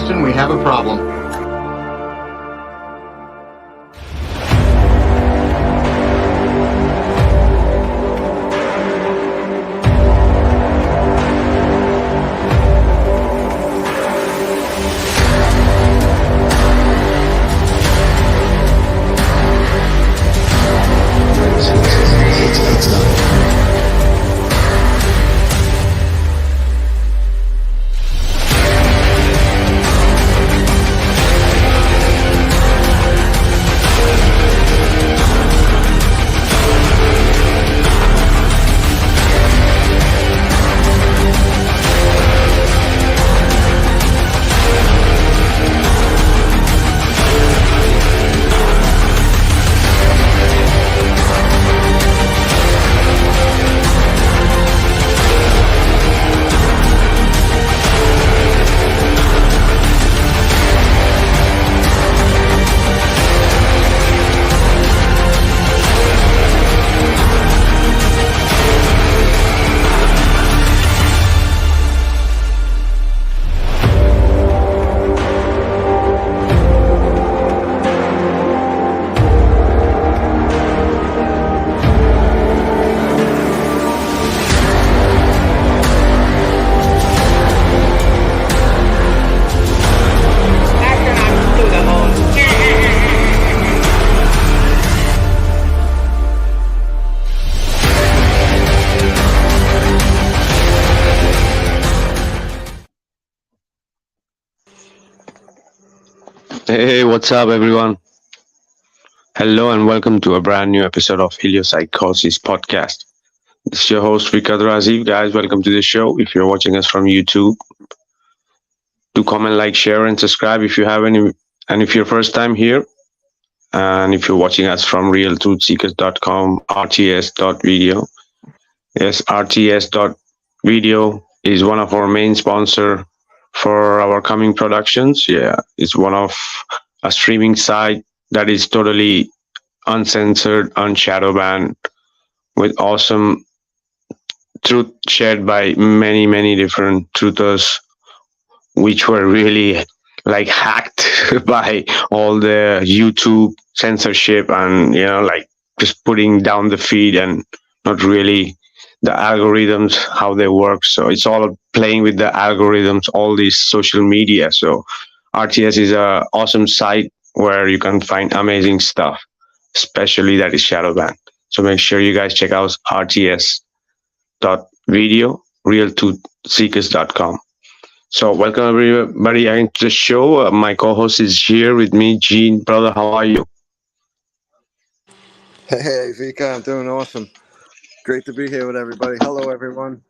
Houston, we have a problem. Hey, what's up, everyone? Hello, and welcome to a brand new episode of Heliopsychosis podcast. This is your host, Vikka Draziv. Guys, welcome to the show. If you're watching us from YouTube, do comment, like, share, and subscribe if you have any. And if you're first time here, and if you're watching us from realtruthseekers.com, rts.video. Yes, rts.video is one of our main sponsor for our coming productions. Yeah, it's one of a streaming site that is totally uncensored, unshadow banned, with awesome truth shared by many different truthers, which were really like hacked by all the YouTube censorship and like just putting down the feed and not really the algorithms how they work. So it's all playing with the algorithms, all these social media. So RTS is a awesome site where you can find amazing stuff, especially that is shadow banned. So make sure you guys check out rts.video, realtruthseekers.com. So welcome everybody into the show. My co-host is here with me, Gene. Brother, how are you? Hey, Vikka, I'm doing awesome. Great to be here with everybody. Hello, everyone.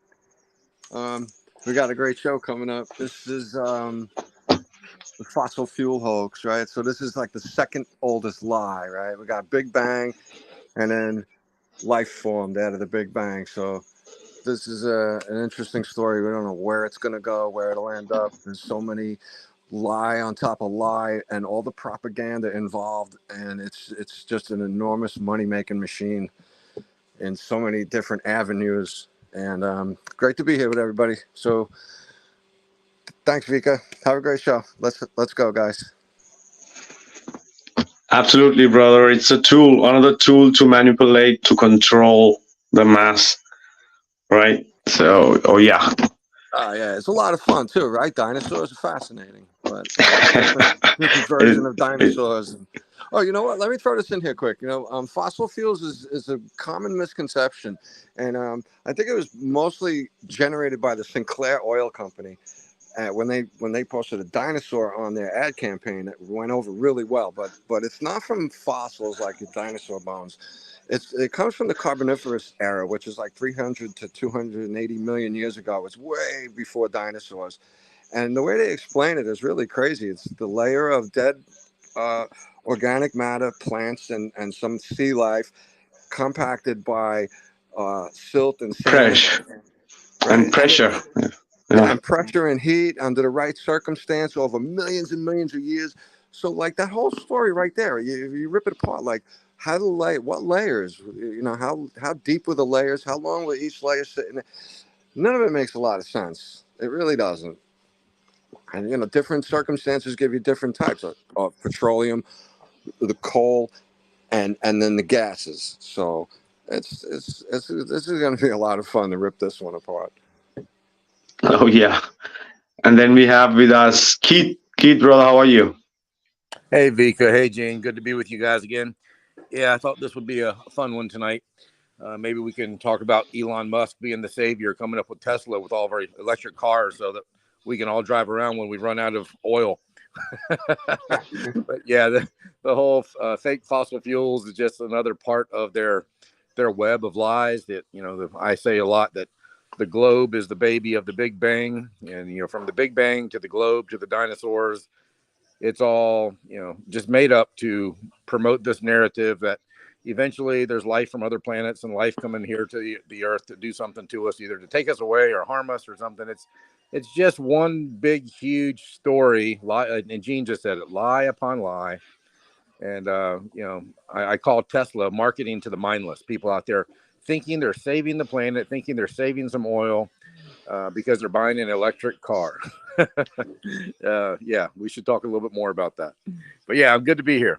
We got a great show coming up. This is the fossil fuel hoax, right? So this is like the second oldest lie, right? We got Big Bang and then life formed out of the Big Bang. So this is an interesting story. We don't know where it's going to go, where it'll end up. There's so many lie on top of lie and all the propaganda involved. And it's just an enormous money-making machine in so many different avenues. And great to be here with everybody. So thanks, Vikka. Have a great show. Let's go, guys. Absolutely, brother. It's a tool, another tool to manipulate, to control the mass, right? So, oh yeah. Yeah, it's a lot of fun too, right? Dinosaurs are fascinating, but different version of dinosaurs. Oh, you know what? Let me throw this in here quick. Fossil fuels is a common misconception, and I think it was mostly generated by the Sinclair Oil Company. When they posted a dinosaur on their ad campaign, it went over really well. But it's not from fossils like your dinosaur bones. It comes from the Carboniferous era, which is like 300 to 280 million years ago. It's way before dinosaurs. And the way they explain it is really crazy. It's the layer of dead organic matter, plants, and some sea life compacted by silt and sand. Pressure. Right? And pressure. And pressure and heat under the right circumstance over millions and millions of years. So like that whole story right there, you rip it apart, like what layers, how deep were the layers? How long were each layer sitting? None of it makes a lot of sense. It really doesn't. And different circumstances give you different types of petroleum, the coal, and then the gases. So this is going to be a lot of fun to rip this one apart. Oh yeah. And then we have with us Keith. Keith, brother, how are you? Hey, Vika. Hey, Gene. Good to be with you guys again. Yeah, I thought this would be a fun one tonight. Maybe we can talk about Elon Musk being the savior, coming up with Tesla with all of our electric cars so that we can all drive around when we run out of oil. But yeah, the whole fake fossil fuels is just another part of their web of lies that, I say a lot that the globe is the baby of the Big Bang. And, from the Big Bang to the globe to the dinosaurs, it's all, just made up to promote this narrative that eventually there's life from other planets and life coming here to the earth to do something to us, either to take us away or harm us or something. It's just one big, huge story. Lie, and Gene just said it, lie upon lie. And, I call Tesla marketing to the mindless people out there thinking they're saving the planet, thinking they're saving some oil because they're buying an electric car. Yeah, we should talk a little bit more about that. But yeah, I'm good to be here.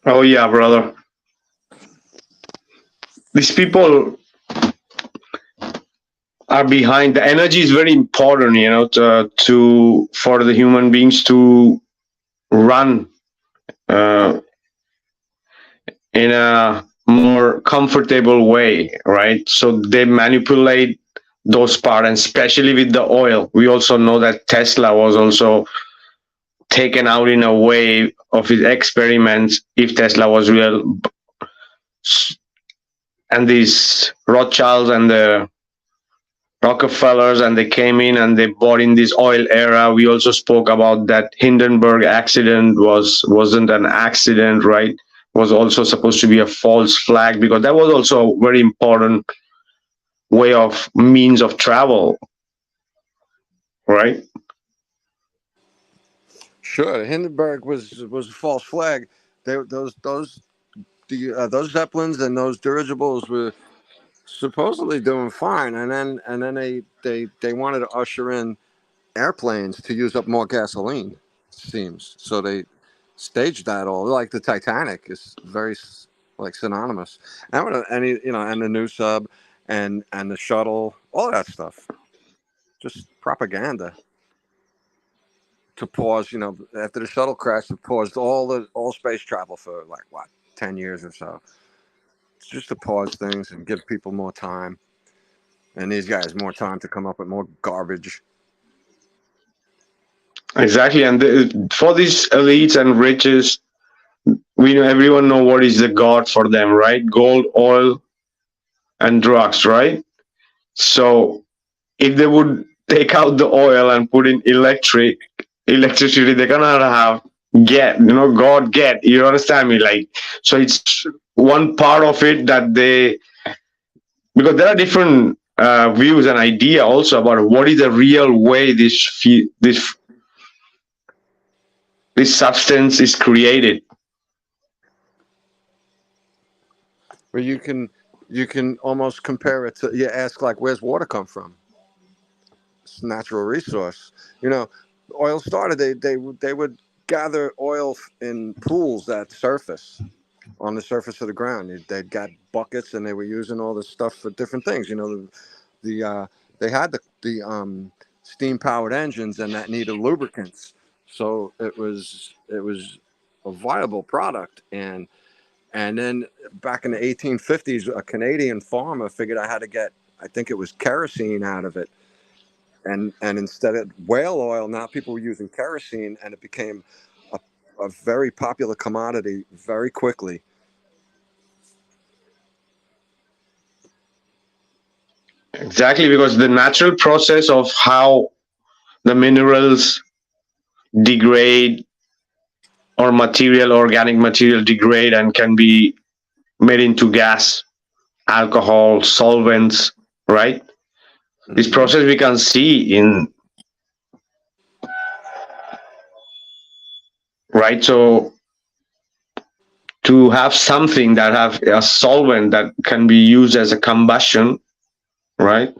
Oh yeah, brother. These people are behind. The energy is very important, to for the human beings to run uh, in a more comfortable way, right? So they manipulate those parts, and especially with the oil. We also know that Tesla was also taken out in a way of his experiments, if Tesla was real. And these Rothschilds and the Rockefellers, and they came in and they bought in this oil era. We also spoke about that Hindenburg accident wasn't an accident, right? Was also supposed to be a false flag, because that was also a very important way of means of travel, right? Sure, Hindenburg was a false flag. Those zeppelins and those dirigibles were supposedly doing fine, and then they wanted to usher in airplanes to use up more gasoline. It seems so they staged that all like the Titanic is very like synonymous, and the new sub and the shuttle, all that stuff, just propaganda to pause. After the shuttle crash, it paused all space travel for like what 10 years or so. It's just to pause things and give people more time, and these guys more time to come up with more garbage. Exactly. And for these elites and riches, we know, everyone know what is the god for them, right? Gold, oil, and drugs, right? So if they would take out the oil and put in electricity, they're gonna have God get. You understand me? Like, so it's one part of it that they, because there are different views and idea also about what is the real way this substance is created. Where you can almost compare it to, you ask like, where's water come from? It's a natural resource. You know, Oil started. They would gather oil in pools at surface, on the surface of the ground. They'd got buckets and they were using all this stuff for different things. They had the steam powered engines and that needed lubricants, so it was a viable product. And then back in the 1850s, a Canadian farmer figured out how to get, I think it was kerosene out of it. And instead of whale oil, now people were using kerosene, and it became a, a very popular commodity very quickly. Exactly, because the natural process of how the minerals degrade, or organic material degrade and can be made into gas, alcohol, solvents, right? This Hmm. process we can see in, right? So to have something that have a solvent that can be used as a combustion, right?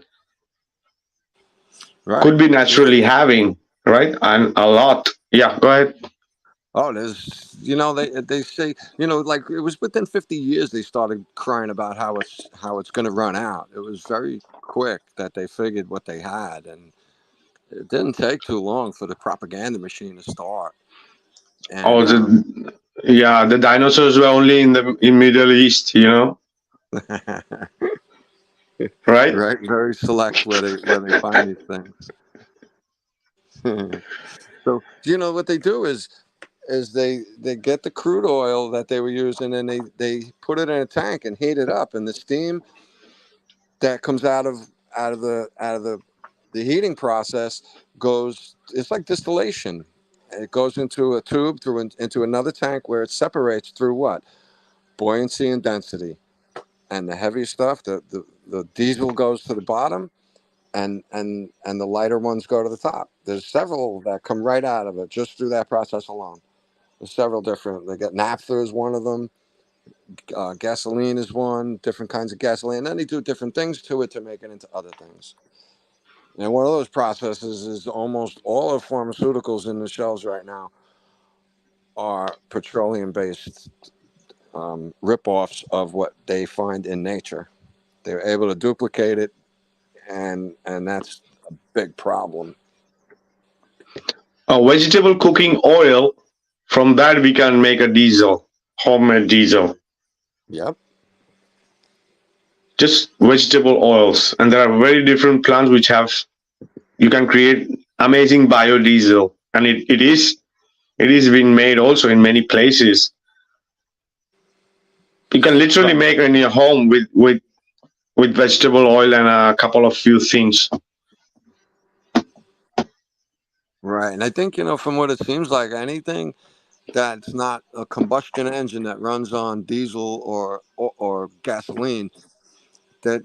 Right. Could be Yeah. naturally having. right? And a lot. Yeah, go ahead. Oh, there's, they say, like it was within 50 years they started crying about how it's going to run out. It was very quick that they figured what they had, and it didn't take too long for the propaganda machine to start. And Oh, the dinosaurs were only in Middle East, right? right, very select where they find these things. So what they do is they get the crude oil that they were using, and they put it in a tank and heat it up, and the steam that comes out of the heating process goes, it's like distillation. It goes into a tube into another tank where it separates through what? Buoyancy and density. And the heavy stuff, the diesel goes to the bottom, and the lighter ones go to the top. There's several that come right out of it just through that process alone. There's several different. They got naphtha is one of them. Gasoline is one. Different kinds of gasoline. And then they do different things to it to make it into other things. And one of those processes is almost all of pharmaceuticals in the shelves right now are petroleum-based rip-offs of what they find in nature. They're able to duplicate it, and that's a big problem. Vegetable cooking oil, from that we can make a diesel, homemade diesel. Yep. Just vegetable oils. And there are very different plants which you can create amazing biodiesel. And it is being made also in many places. You can literally make it in your home with vegetable oil and a couple of few things. Right. And I think, from what it seems like, anything that's not a combustion engine that runs on diesel or gasoline, that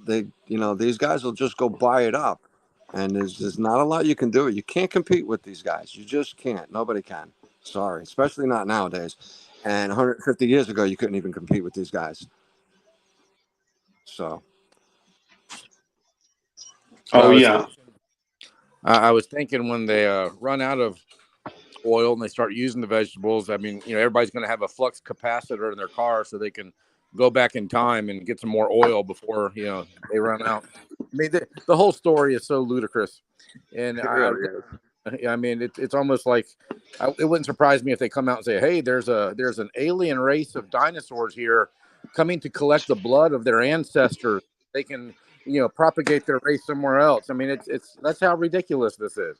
these guys will just go buy it up. And there's not a lot you can do. You can't compete with these guys. You just can't. Nobody can. Sorry. Especially not nowadays. And 150 years ago, you couldn't even compete with these guys. So. Oh, yeah. I was thinking when they run out of oil and they start using the vegetables, I mean, everybody's going to have a flux capacitor in their car so they can go back in time and get some more oil before, they run out. I mean, the whole story is so ludicrous. And I mean, it's almost like it wouldn't surprise me if they come out and say, hey, there's an alien race of dinosaurs here coming to collect the blood of their ancestors. They can, propagate their race somewhere else. I mean, that's how ridiculous this is.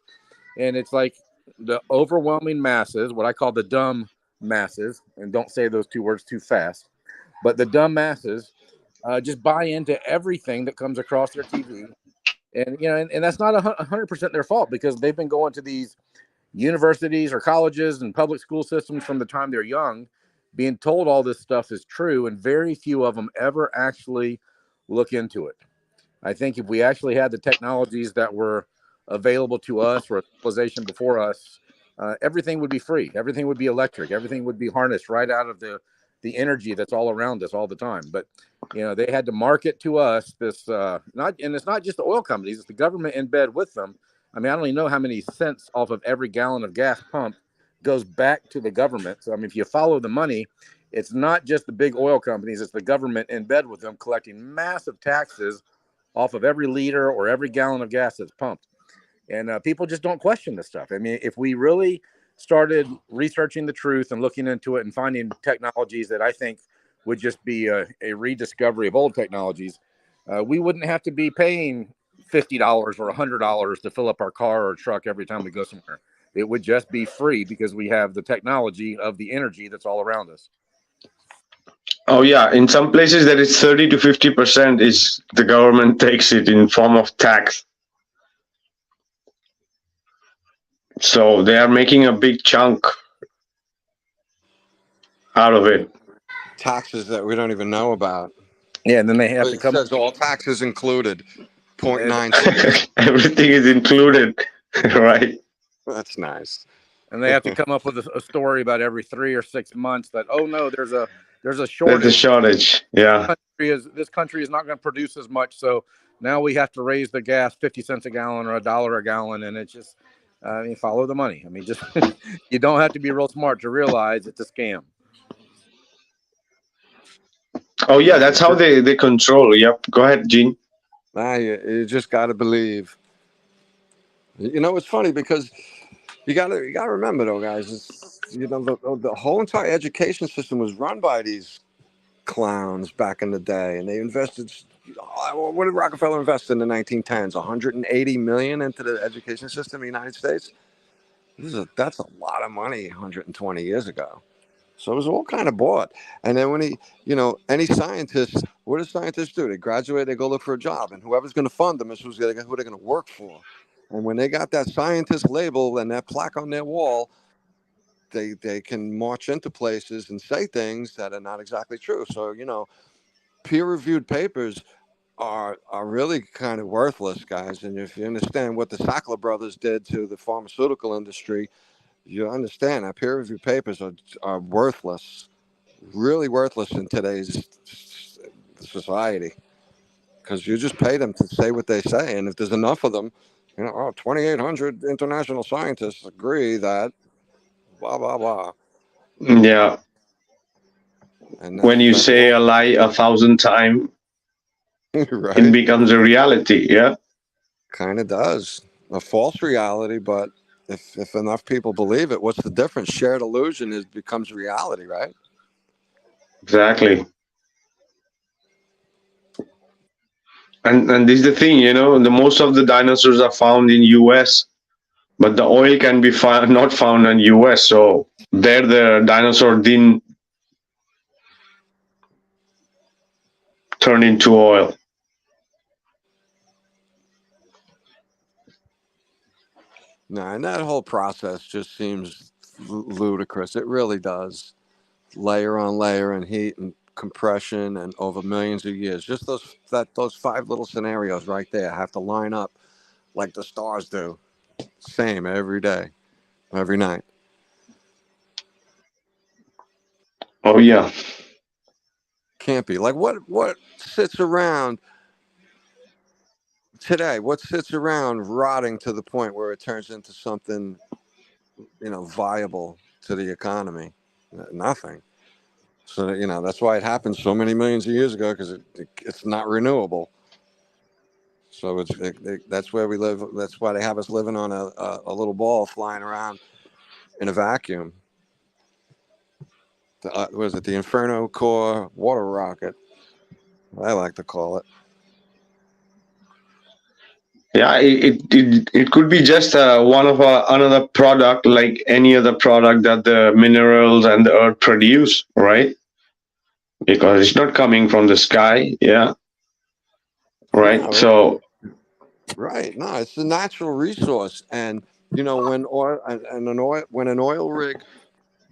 And it's like the overwhelming masses, what I call the dumb masses, and don't say those two words too fast, but the dumb masses just buy into everything that comes across their TV. And, and that's not 100% their fault, because they've been going to these universities or colleges and public school systems from the time they're young, being told all this stuff is true, and very few of them ever actually look into it. I think if we actually had the technologies that were available to us or civilization before us, everything would be free. Everything would be electric. Everything would be harnessed right out of the energy that's all around us all the time. But they had to market to us this and it's not just the oil companies; it's the government in bed with them. I mean, I don't even know how many cents off of every gallon of gas pumped goes back to the government. So I mean, if you follow the money, it's not just the big oil companies; it's the government in bed with them, collecting massive taxes off of every liter or every gallon of gas that's pumped. And people just don't question this stuff. I mean, if we really started researching the truth and looking into it and finding technologies that I think would just be a rediscovery of old technologies, we wouldn't have to be paying $50 or $100 to fill up our car or truck every time we go somewhere. It would just be free because we have the technology of the energy that's all around us. Oh, yeah. In some places, that is 30 to 50% is the government takes it in form of tax. So they are making a big chunk out of it. Taxes that we don't even know about. Yeah, and then they have to come. It says all taxes included. 0.96. Everything is included, right? That's nice. And they have to come up with a story about every 3 or 6 months that, oh no, there's a shortage. There's a shortage. Yeah. This country is not going to produce as much, so now we have to raise the gas 50 cents a gallon or $1 a gallon, and it's just I mean, follow the money. I mean, just you don't have to be real smart to realize it's a scam. Oh yeah, that's how they control. Yep. Go ahead, Gene. You just got to believe. You know, it's funny because you got to remember though, guys. The whole entire education system was run by these clowns back in the day, and they invested. What did Rockefeller invest in the 1910s? 180 million into the education system in the United States. That's a lot of money 120 years ago. So it was all kind of bought. And then when any scientists, what do scientists do? They graduate, they go look for a job, and whoever's going to fund them is who they're going to work for. And when they got that scientist label and that plaque on their wall, they can march into places and say things that are not exactly true. So peer-reviewed papers are really kind of worthless, guys. And if you understand what the Sackler brothers did to the pharmaceutical industry, you understand that peer-reviewed papers are worthless, really worthless in today's society, because you just pay them to say what they say. And if there's enough of them, 2,800 international scientists agree that blah, blah, blah. Yeah. And When you say a lie 1,000 times, right? It becomes a reality. Yeah. Kind of does. A false reality, but if enough people believe it, what's the difference? Shared illusion becomes reality, right? Exactly. And this is the thing, the most of the dinosaurs are found in US, but the oil can be not found in US. So there the dinosaur didn't turn into oil. No, and that whole process just seems ludicrous. It really does. Layer on layer and heat and compression and over millions of years. Just those 5 little scenarios right there have to line up like the stars do. Same every day, every night. Oh yeah. Can't be. Like what sits around today? What sits around rotting to the point where it turns into something, viable to the economy? Nothing. So that's why it happened so many millions of years ago, because it's not renewable. So that's where we live. That's why they have us living on a little ball flying around in a vacuum. What is it? The Inferno Core water rocket, I like to call it. Yeah, it could be just one of another product like any other product that the minerals and the earth produce, right? Because it's not coming from the sky. Yeah. Right. No, So right. No, it's a natural resource, and when when an oil rig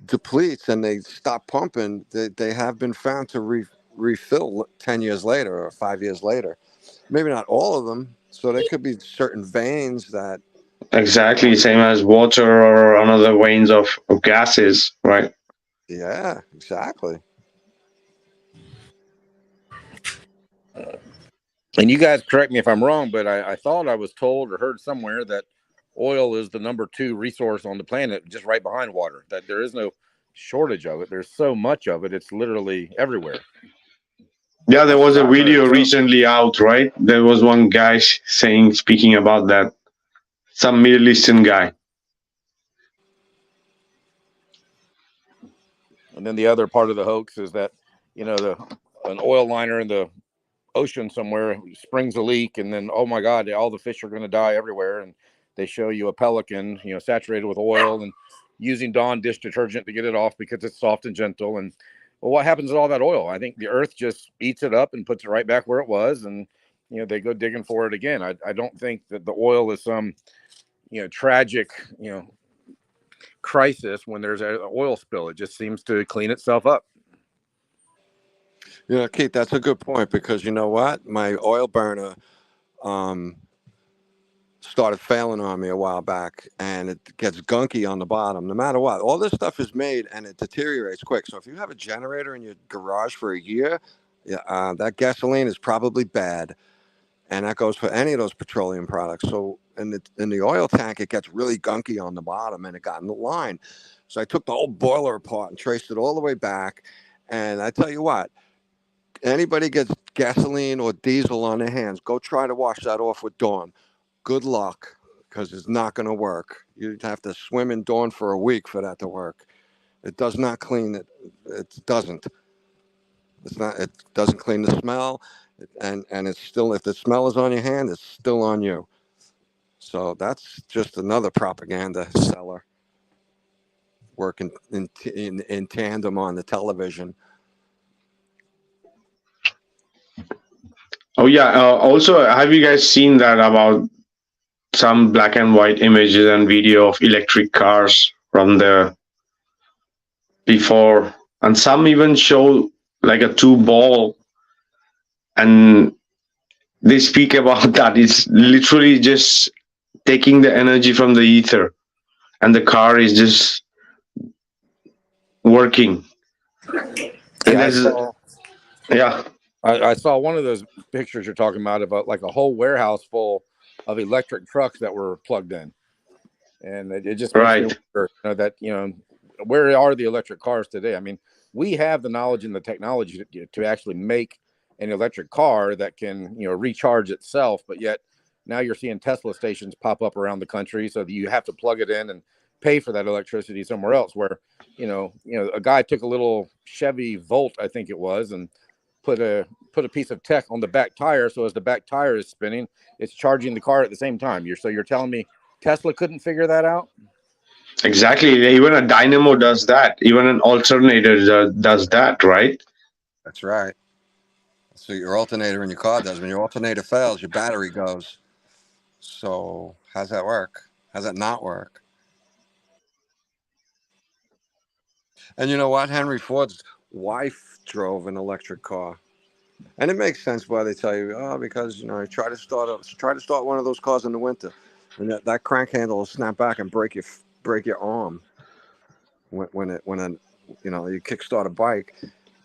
depletes and they stop pumping, they have been found to refill 10 years later or 5 years later. Maybe not all of them. So there could be certain veins that. exactly same as water or another veins of gases, right? Yeah, exactly. And you guys correct me if I'm wrong, but I thought I was told or heard somewhere that oil is the number 2 resource on the planet, just right behind water. That there is no shortage of it. There's so much of it; it's literally everywhere. Yeah, there was a I've heard video too. recently out, right? There was one guy speaking about that, some Middle Eastern guy. And then the other part of the hoax is that an oil liner in the ocean somewhere springs a leak, and then, oh my God, all the fish are going to die everywhere. And they show you a pelican, saturated with oil and using Dawn dish detergent to get it off because it's soft and gentle. And well, what happens to all that oil? I think the earth just eats it up and puts it right back where it was. And, they go digging for it again. I don't think that the oil is some, tragic, crisis when there's an oil spill. It just seems to clean itself up. Keith, that's a good point, because you know what? My oil burner started failing on me a while back, and it gets gunky on the bottom no matter what. All this stuff is made and it deteriorates quick. So if you have a generator in your garage for a year, that gasoline is probably bad. and that goes for any of those petroleum products. So in the oil tank, it gets really gunky on the bottom, and it got in the line. So I took the whole boiler apart and traced it all the way back. And I tell you what, anybody gets gasoline or diesel on their hands, go try to wash that off with Dawn. Good luck, because it's not going to work. You'd have to swim in Dawn for a week for that to work. It does not clean it. It doesn't. It's not. It doesn't clean the smell, and it's still. If the smell is on your hand, it's still on you. So that's just another propaganda seller working in tandem on the television. Oh yeah. Also, have you guys seen that about some black and white images and video of electric cars from the before, and some even show like a two ball, and they speak about that. It's literally just taking the energy from the ether, and the car is just working. And Yeah, there's, yeah, I saw one of those pictures you're talking about like a whole warehouse full of electric trucks that were plugged in, and it just makes me right. wonder, that where are the electric cars today? I mean, we have the knowledge and the technology to actually make an electric car that can recharge itself, but yet now you're seeing Tesla stations pop up around the country, so that you have to plug it in and pay for that electricity somewhere else. Where a guy took a little Chevy Volt, I think it was, and put a piece of tech on the back tire, so as the back tire is spinning, it's charging the car at the same time. You're telling me Tesla couldn't figure that out? Exactly. Even a dynamo does that. Even an alternator does that, right? That's right. So your alternator in your car does. When your alternator fails, your battery goes. So how's that work? How's that not work? And you know what? Henry Ford's wife drove an electric car, and it makes sense why they tell you, oh, because you try to start one of those cars in the winter, and that crank handle will snap back and break your arm when you kickstart a bike,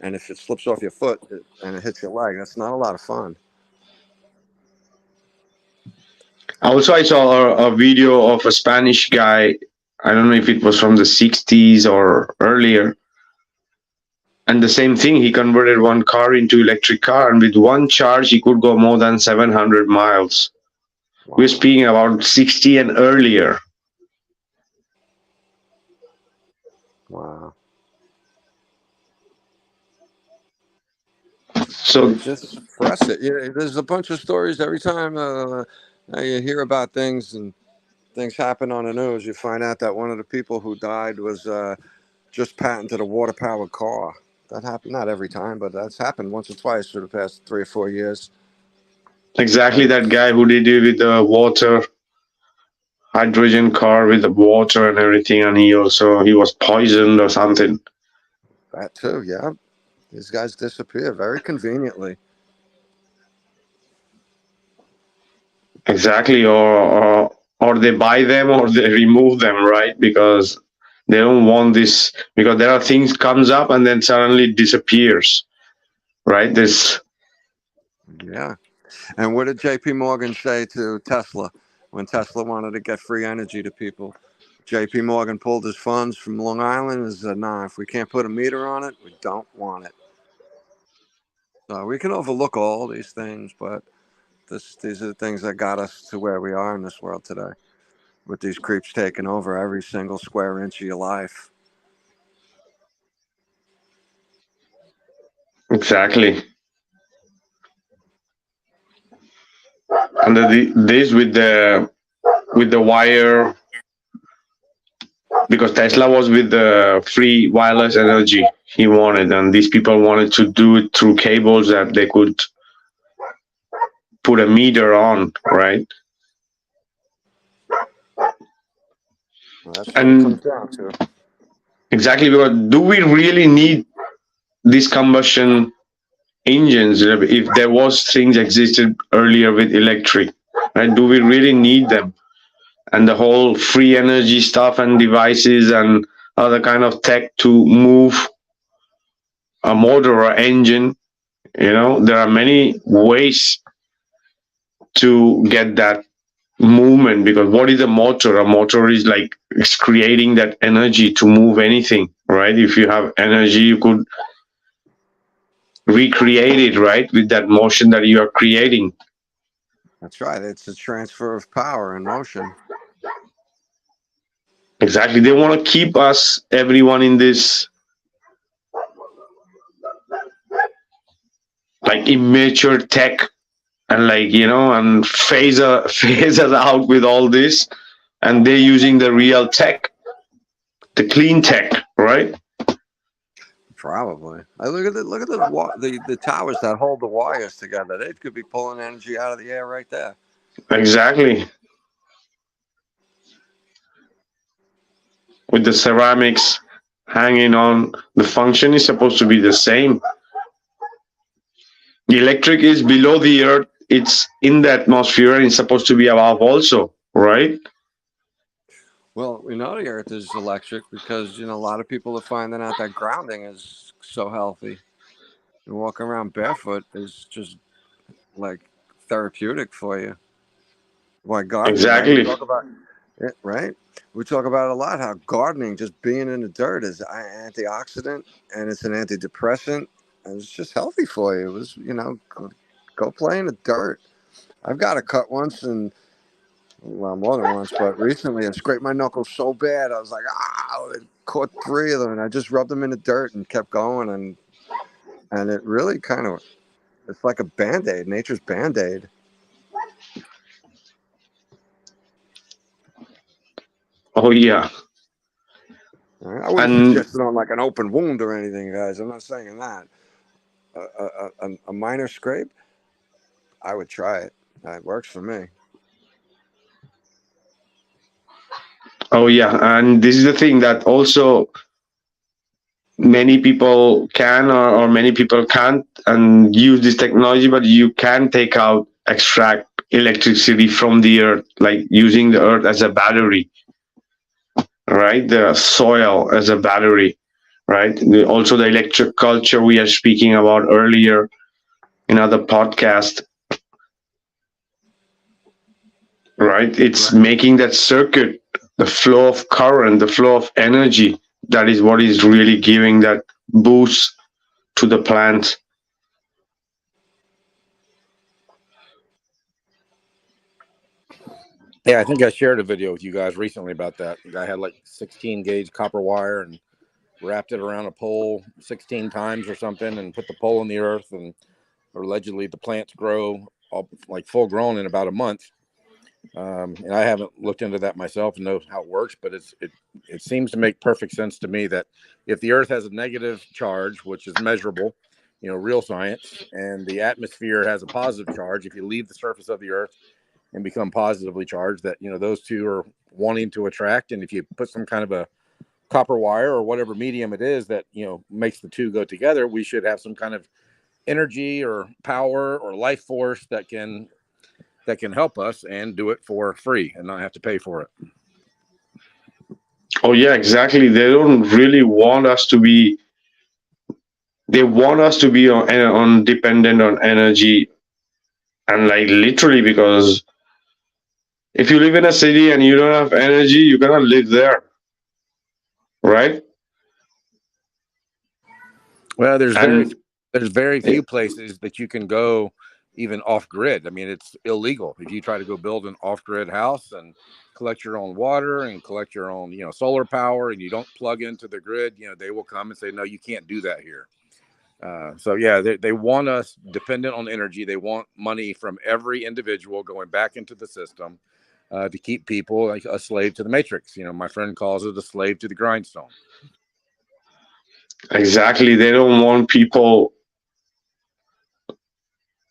and if it slips off your foot and it hits your leg, that's not a lot of fun. Also, I saw a video of a Spanish guy. I don't know if it was from the 60s or earlier. And the same thing, he converted one car into electric car, and with one charge, he could go more than 700 miles. Wow. We're speaking about 60 and earlier. Wow. So It's just impressive. There's a bunch of stories every time you hear about things and things happen on the news. You find out that one of the people who died was just patented a water powered car. That happened not every time, but that's happened once or twice for the past 3 or 4 years. exactly that guy who did it with the water, hydrogen car with the water and everything, and he was poisoned or something. That too, yeah. These guys disappear very conveniently. Exactly, or they buy them or they remove them, right? Because they don't want this, because there are things comes up and then suddenly it disappears, right? This Yeah. And what did JP Morgan say to Tesla when Tesla wanted to get free energy to people? JP Morgan pulled his funds from Long Island and said, nah, if we can't put a meter on it, we don't want it. So we can overlook all these things, but these are the things that got us to where we are in this world today, with these creeps taking over every single square inch of your life. exactly, and this with the wire, because Tesla was with the free wireless energy he wanted, and these people wanted to do it through cables that they could put a meter on, right? Well, that's what it comes And down to. exactly, because do we really need these combustion engines if there was things existed earlier with electric, right? Do we really need them? And the whole free energy stuff and devices and other kind of tech to move a motor or engine, there are many ways to get that movement. Because what is a motor? A motor is like it's creating that energy to move anything, right? If you have energy, you could recreate it, right, with that motion that you are creating. That's right. It's a transfer of power and motion. Exactly. They want to keep us, everyone, in this like immature tech, and like and phase us out with all this, and they're using the real tech, the clean tech, right? Probably. I look at the towers that hold the wires together. They could be pulling energy out of the air right there. Exactly. With the ceramics hanging on, the function is supposed to be the same. The electric is below the earth, it's in the atmosphere, and it's supposed to be above also, right? Well, we know the Earth is electric because a lot of people are finding out that grounding is so healthy. And walking around barefoot is just like therapeutic for you. Why gardening, right? We Exactly. talk about it, right? We talk about it a lot how gardening, just being in the dirt, is an antioxidant and it's an antidepressant, and it's just healthy for you. It was, go play in the dirt. I've got a cut once, and well, more than once, but recently I scraped my knuckles so bad I was like, it caught three of them, and I just rubbed them in the dirt and kept going, and it really kind of, it's like a band-aid, nature's band-aid. Oh yeah. All right? I wouldn't And suggest it on like an open wound or anything, guys. I'm not saying that. A minor scrape, I would try it. It works for me. oh yeah, and this is the thing that also many people can, or many people can't and use this technology, but you can extract electricity from the earth, like using the earth as a battery, right? The soil as a battery, right? Also the electric culture we are speaking about earlier in other podcast, right? It's making that circuit, the flow of current, the flow of energy. That is what is really giving that boost to the plants. Yeah, I think I shared a video with you guys recently about that. I had like 16 gauge copper wire and wrapped it around a pole 16 times or something, and put the pole in the earth, and allegedly the plants grow all, like full grown in about a month. And I haven't looked into that myself and know how it works, but it seems to make perfect sense to me that if the earth has a negative charge, which is measurable, real science, and the atmosphere has a positive charge, if you leave the surface of the earth and become positively charged, that those two are wanting to attract. And if you put some kind of a copper wire or whatever medium it is that makes the two go together, we should have some kind of energy or power or life force that can help us and do it for free and not have to pay for it. Oh yeah, exactly. They don't really want us to be. They want us to be on dependent on energy, and like literally, because if you live in a city and you don't have energy, you cannot live there, right? Well, And there's very few places that you can go even off grid. I mean, it's illegal if you try to go build an off grid house and collect your own water and collect your own solar power, and you don't plug into the grid. They will come and say, no, you can't do that here. So yeah, they want us dependent on energy. They want money from every individual going back into the system to keep people like a slave to the matrix. My friend calls it a slave to the grindstone. exactly, they don't want people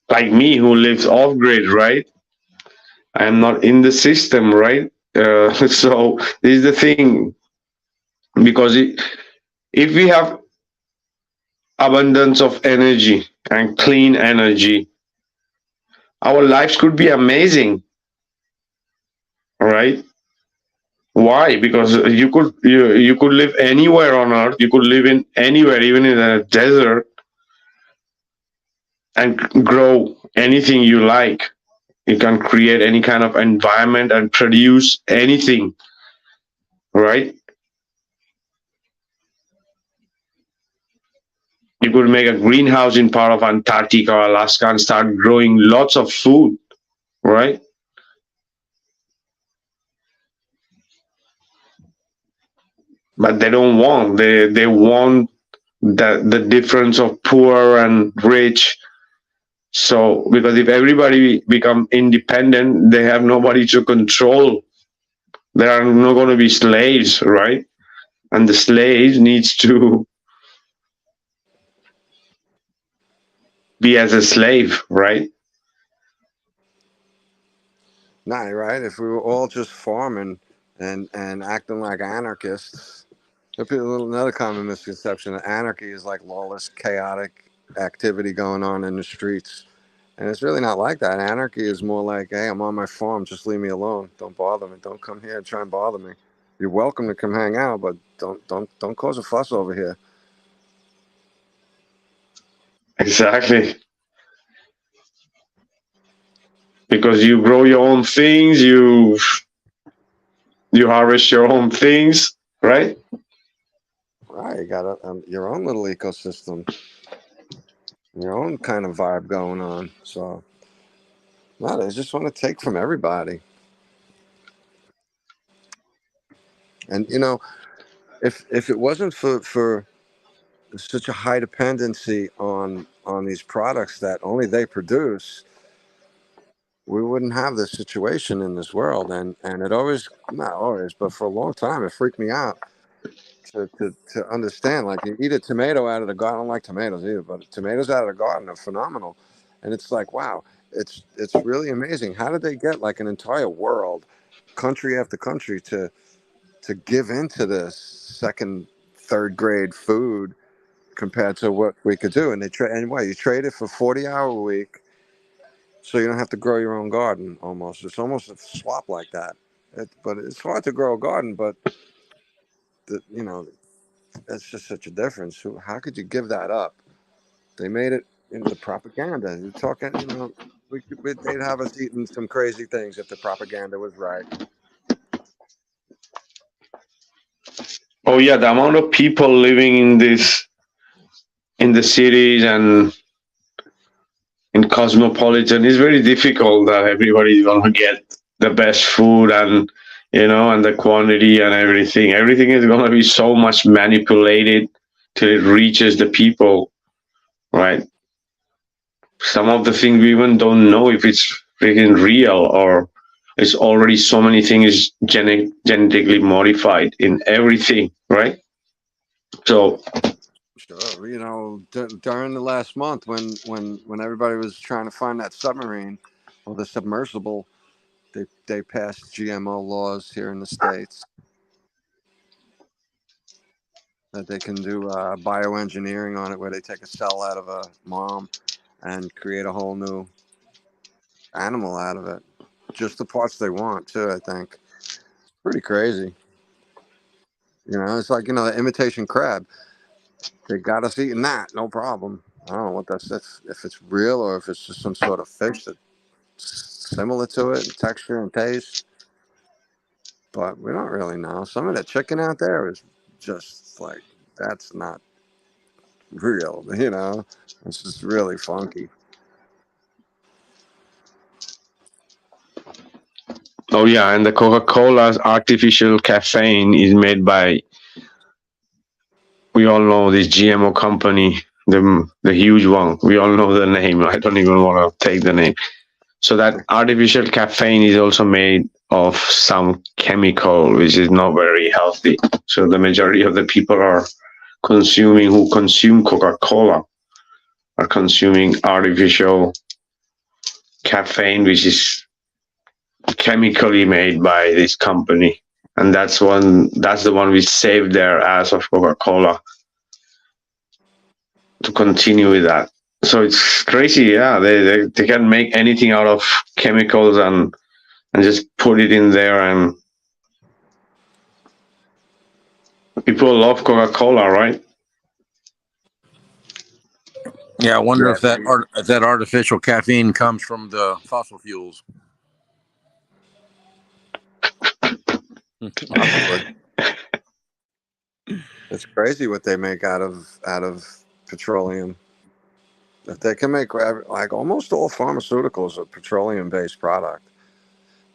like me who lives off grid, right? I am not in the system, right? So this is the thing, because if we have abundance of energy and clean energy, our lives could be amazing, right? Why? Because you could live anywhere on earth. You could live in anywhere, even in a desert, and grow anything you like. You can create any kind of environment and produce anything, right? You could make a greenhouse in part of Antarctica or Alaska and start growing lots of food, right? But they don't want. They want the difference of poor and rich. So because if everybody become independent, they have nobody to control. There are not going to be slaves, right? And the slave needs to be as a slave, right? Nah, right? If we were all just farming and acting like anarchists, another common misconception: that anarchy is like lawless, chaotic activity going on in the streets, and it's really not like that. Anarchy is more like, hey, I'm on my farm, just leave me alone. Don't bother me. Don't come here and try and bother me. You're welcome to come hang out, but don't cause a fuss over here. Exactly. Because you grow your own things, you harvest your own things, right? Right? You got your own little ecosystem, your own kind of vibe going on. So, no, they just want to take from everybody. And if it wasn't for such a high dependency on these products that only they produce, we wouldn't have this situation in this world. And it always, not always, but for a long time, it freaked me out to understand. Like, you eat a tomato out of the garden. I don't like tomatoes either, but tomatoes out of the garden are phenomenal. And it's like, wow, it's really amazing. How did they get like an entire world, country after country, to give into this second, third grade food compared to what we could do? And they trade, and what, you trade it for 40-hour a week, so you don't have to grow your own garden. Almost, it's almost a swap like that. But it's hard to grow a garden. But the, you know, that's just such a difference. How could you give that up? They made it into the propaganda. You're talking, they'd have us eating some crazy things if the propaganda was right. Oh yeah, the amount of people living in the cities and in cosmopolitan is very difficult that everybody is gonna get the best food and and the quantity and everything. Everything is gonna be so much manipulated till it reaches the people, right? Some of the things we even don't know if it's freaking real or it's already so many things genetically modified in everything, right? So Sure, during the last month when everybody was trying to find that submarine or the submersible, they passed GMO laws here in the States that they can do bioengineering on it, where they take a cell out of a mom and create a whole new animal out of it, just the parts they want too. I think pretty crazy. It's like, the imitation crab. They got us eating that, no problem. I don't know what that's if it's real or if it's just some sort of fish that's similar to it in texture and taste, but we don't really know. Some of the chicken out there is just like, that's not real. It's just really funky. oh yeah, and the Coca-Cola's artificial caffeine is made by, we all know this GMO company, the huge one. We all know the name. I don't even want to take the name. So that artificial caffeine is also made of some chemical which is not very healthy. So the majority of the people who consume Coca-Cola are consuming artificial caffeine, which is chemically made by this company. And that's the one which saved their ass of Coca-Cola to continue with that. So it's crazy, yeah. They can make anything out of chemicals and just put it in there, and people love Coca-Cola, right? Yeah, I wonder Yeah, if that artificial caffeine comes from the fossil fuels. possibly. It's crazy what they make out of petroleum. If they can make like almost all pharmaceuticals are petroleum based product.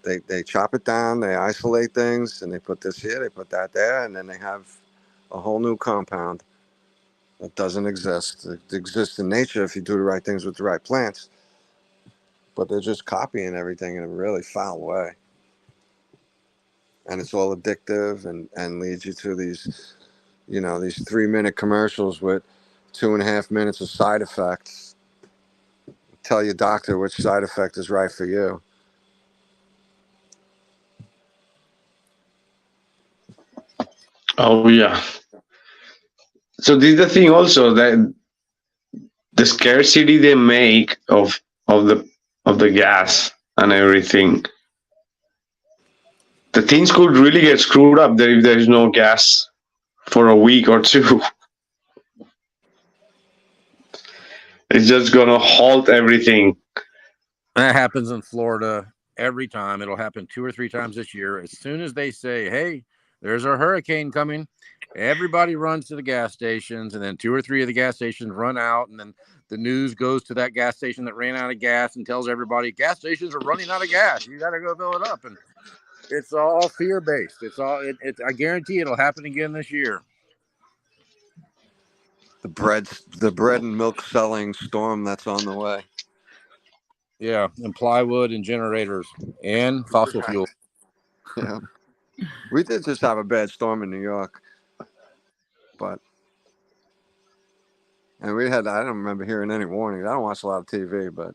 They chop it down, they isolate things, and they put this here, they put that there, and then they have a whole new compound that doesn't exist. It exists in nature if you do the right things with the right plants, but they're just copying everything in a really foul way. And it's all addictive and leads you to these, these 3-minute commercials with 2.5 minutes of side effects. Tell your doctor which side effect is right for you. Oh yeah. So this is the thing also, that the scarcity they make of the of the gas and everything. The things could really get screwed up there if there is no gas for a week or two. It's just gonna halt everything. That happens in Florida every time. It'll happen 2 or 3 times this year. As soon as they say, "Hey, there's a hurricane coming," everybody runs to the gas stations, and then 2 or 3 of the gas stations run out, and then the news goes to that gas station that ran out of gas and tells everybody gas stations are running out of gas. You got to go fill it up, and it's all fear based. It's all. I guarantee it'll happen again this year. The bread and milk selling storm that's on the way. Yeah, and plywood and generators and fossil fuel. Yeah. We did just have a bad storm in New York, and I don't remember hearing any warnings. I don't watch a lot of TV, but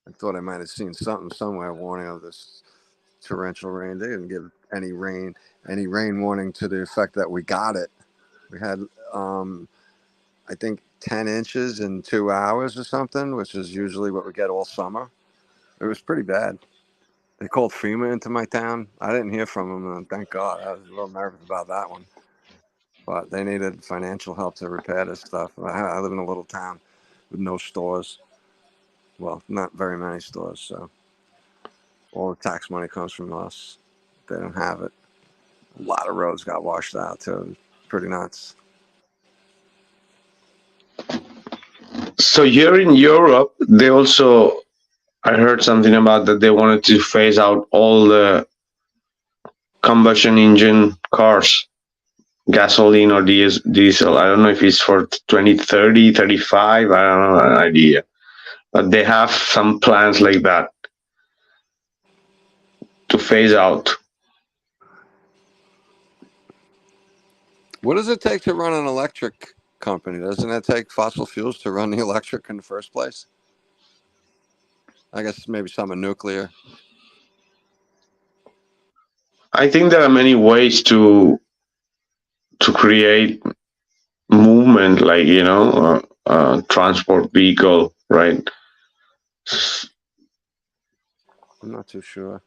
I thought I might have seen something somewhere warning of this torrential rain. They didn't give any rain warning to the effect that we got it. We had, I think, 10 inches in 2 hours or something, which is usually what we get all summer. It was pretty bad. They called FEMA into my town. I didn't hear from them, and thank God. I was a little nervous about that one. But they needed financial help to repair this stuff. I live in a little town with no stores. Well, not very many stores, so all the tax money comes from us. They don't have it. A lot of roads got washed out, too. Pretty nuts. So here in Europe, they also, I heard something about that they wanted to phase out all the combustion engine cars, gasoline or diesel. I don't know if it's for 2030, 35. I don't know, an idea. But they have some plans like that to phase out. What does it take to run an electric company? Doesn't it take fossil fuels to run the electric in the first place? I guess maybe some are nuclear. I think there are many ways to create movement, like transport vehicle, right? I'm not too sure.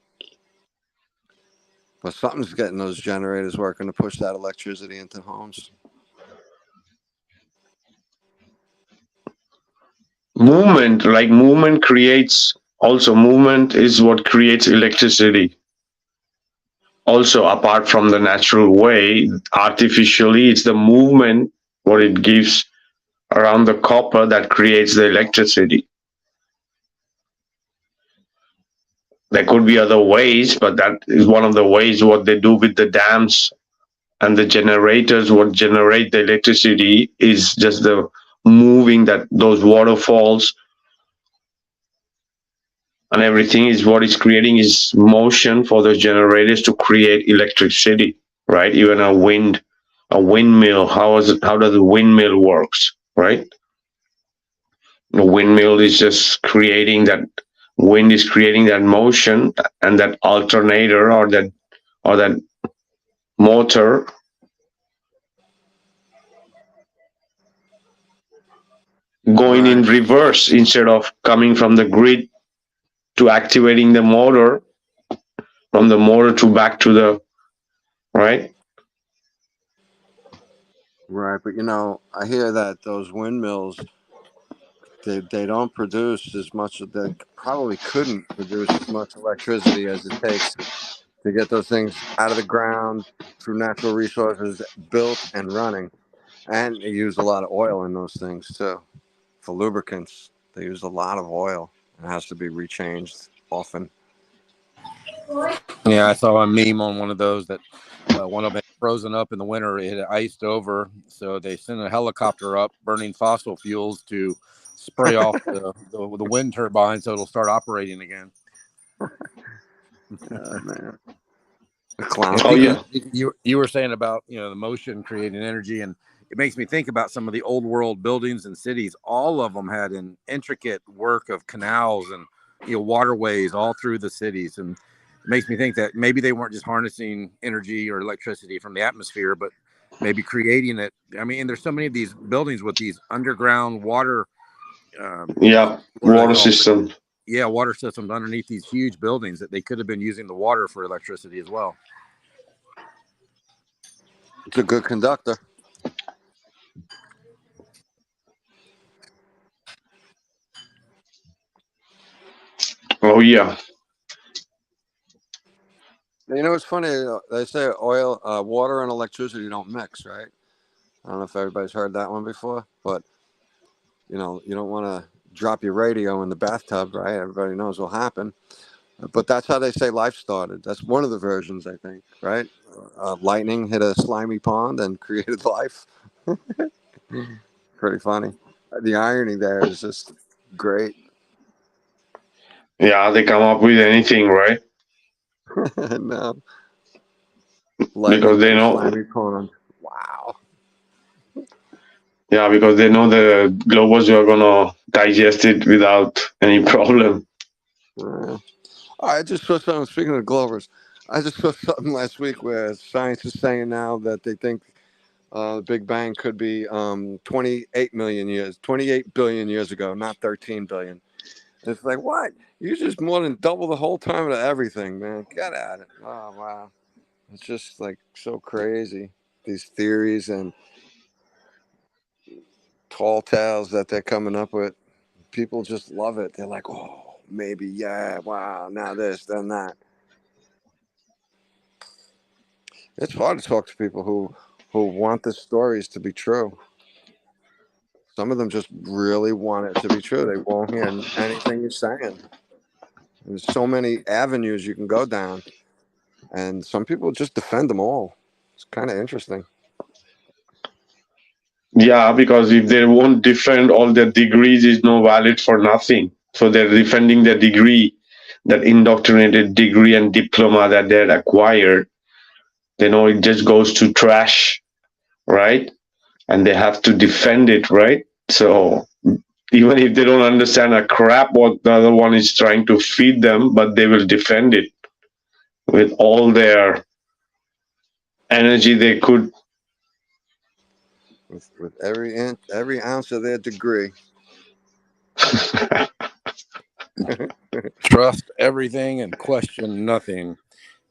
But something's getting those generators working to push that electricity into homes. Movement creates, also movement is what creates electricity. Also, apart from the natural way, artificially, it's the movement what it gives around the copper that creates the electricity. There could be other ways, but that is one of the ways what they do with the dams and the generators. What generate the electricity is just the moving that those waterfalls and everything is what is creating is motion for those generators to create electricity, right? Even a windmill. How does a windmill works, right? The windmill is just creating that wind is creating that motion, and that alternator or that motor going in Right. reverse instead of coming from the grid to activating the motor, from the motor to back to the right. Right, but I hear that those windmills they don't produce as much. They probably couldn't produce as much electricity as it takes to get those things out of the ground through natural resources built and running. And they use a lot of oil in those things too. For lubricants, they use a lot of oil. It has to be rechanged often. Yeah, I saw a meme on one of those that one of them had frozen up in the winter. It had iced over, so they sent a helicopter up burning fossil fuels to spray off the wind turbine so it'll start operating again. Man. The clown. Oh yeah. You were saying about the motion creating energy, and it makes me think about some of the old world buildings and cities. All of them had an intricate work of canals and waterways all through the cities, and it makes me think that maybe they weren't just harnessing energy or electricity from the atmosphere, but maybe creating it. I mean, and there's so many of these buildings with these underground water. Yeah. What are they Water called? system. Yeah, water systems underneath these huge buildings that they could have been using the water for electricity as well. It's a good conductor. Oh yeah. It's funny. They say oil, water, and electricity don't mix, right? I don't know if everybody's heard that one before, but you don't want to drop your radio in the bathtub, right? Everybody knows what'll happen. But that's how they say life started. That's one of the versions, I think, right? Lightning hit a slimy pond and created life. Pretty funny. The irony there is just great. Yeah, they come up with anything, right? No, Because lightning they hit a know. slimy pond. Wow. Yeah, because they know the globals are gonna digest it without any problem. Uh, I just saw something. Speaking of Glovers, I just saw something last week where science is saying now that they think the Big Bang could be 28 billion years ago, not 13 billion. It's like, what? You just more than double the whole time of everything, man. Get at it. Oh, wow. It's just like so crazy. These theories and tall tales that they're coming up with. People just love it. They're like, oh, maybe, yeah, wow, now this, then that. It's hard to talk to people who want the stories to be true. Some of them just really want it to be true. They won't hear anything you're saying. There's so many avenues you can go down, and some people just defend them all. It's kind of interesting. Yeah, because if they won't defend all their degrees, is no valid for nothing. So they're defending their degree, that indoctrinated degree and diploma that they had acquired. They know it just goes to trash, right? And they have to defend it, right? So even if they don't understand a crap what the other one is trying to feed them, but they will defend it with all their energy they could. With every ounce of their degree. Trust everything and question nothing.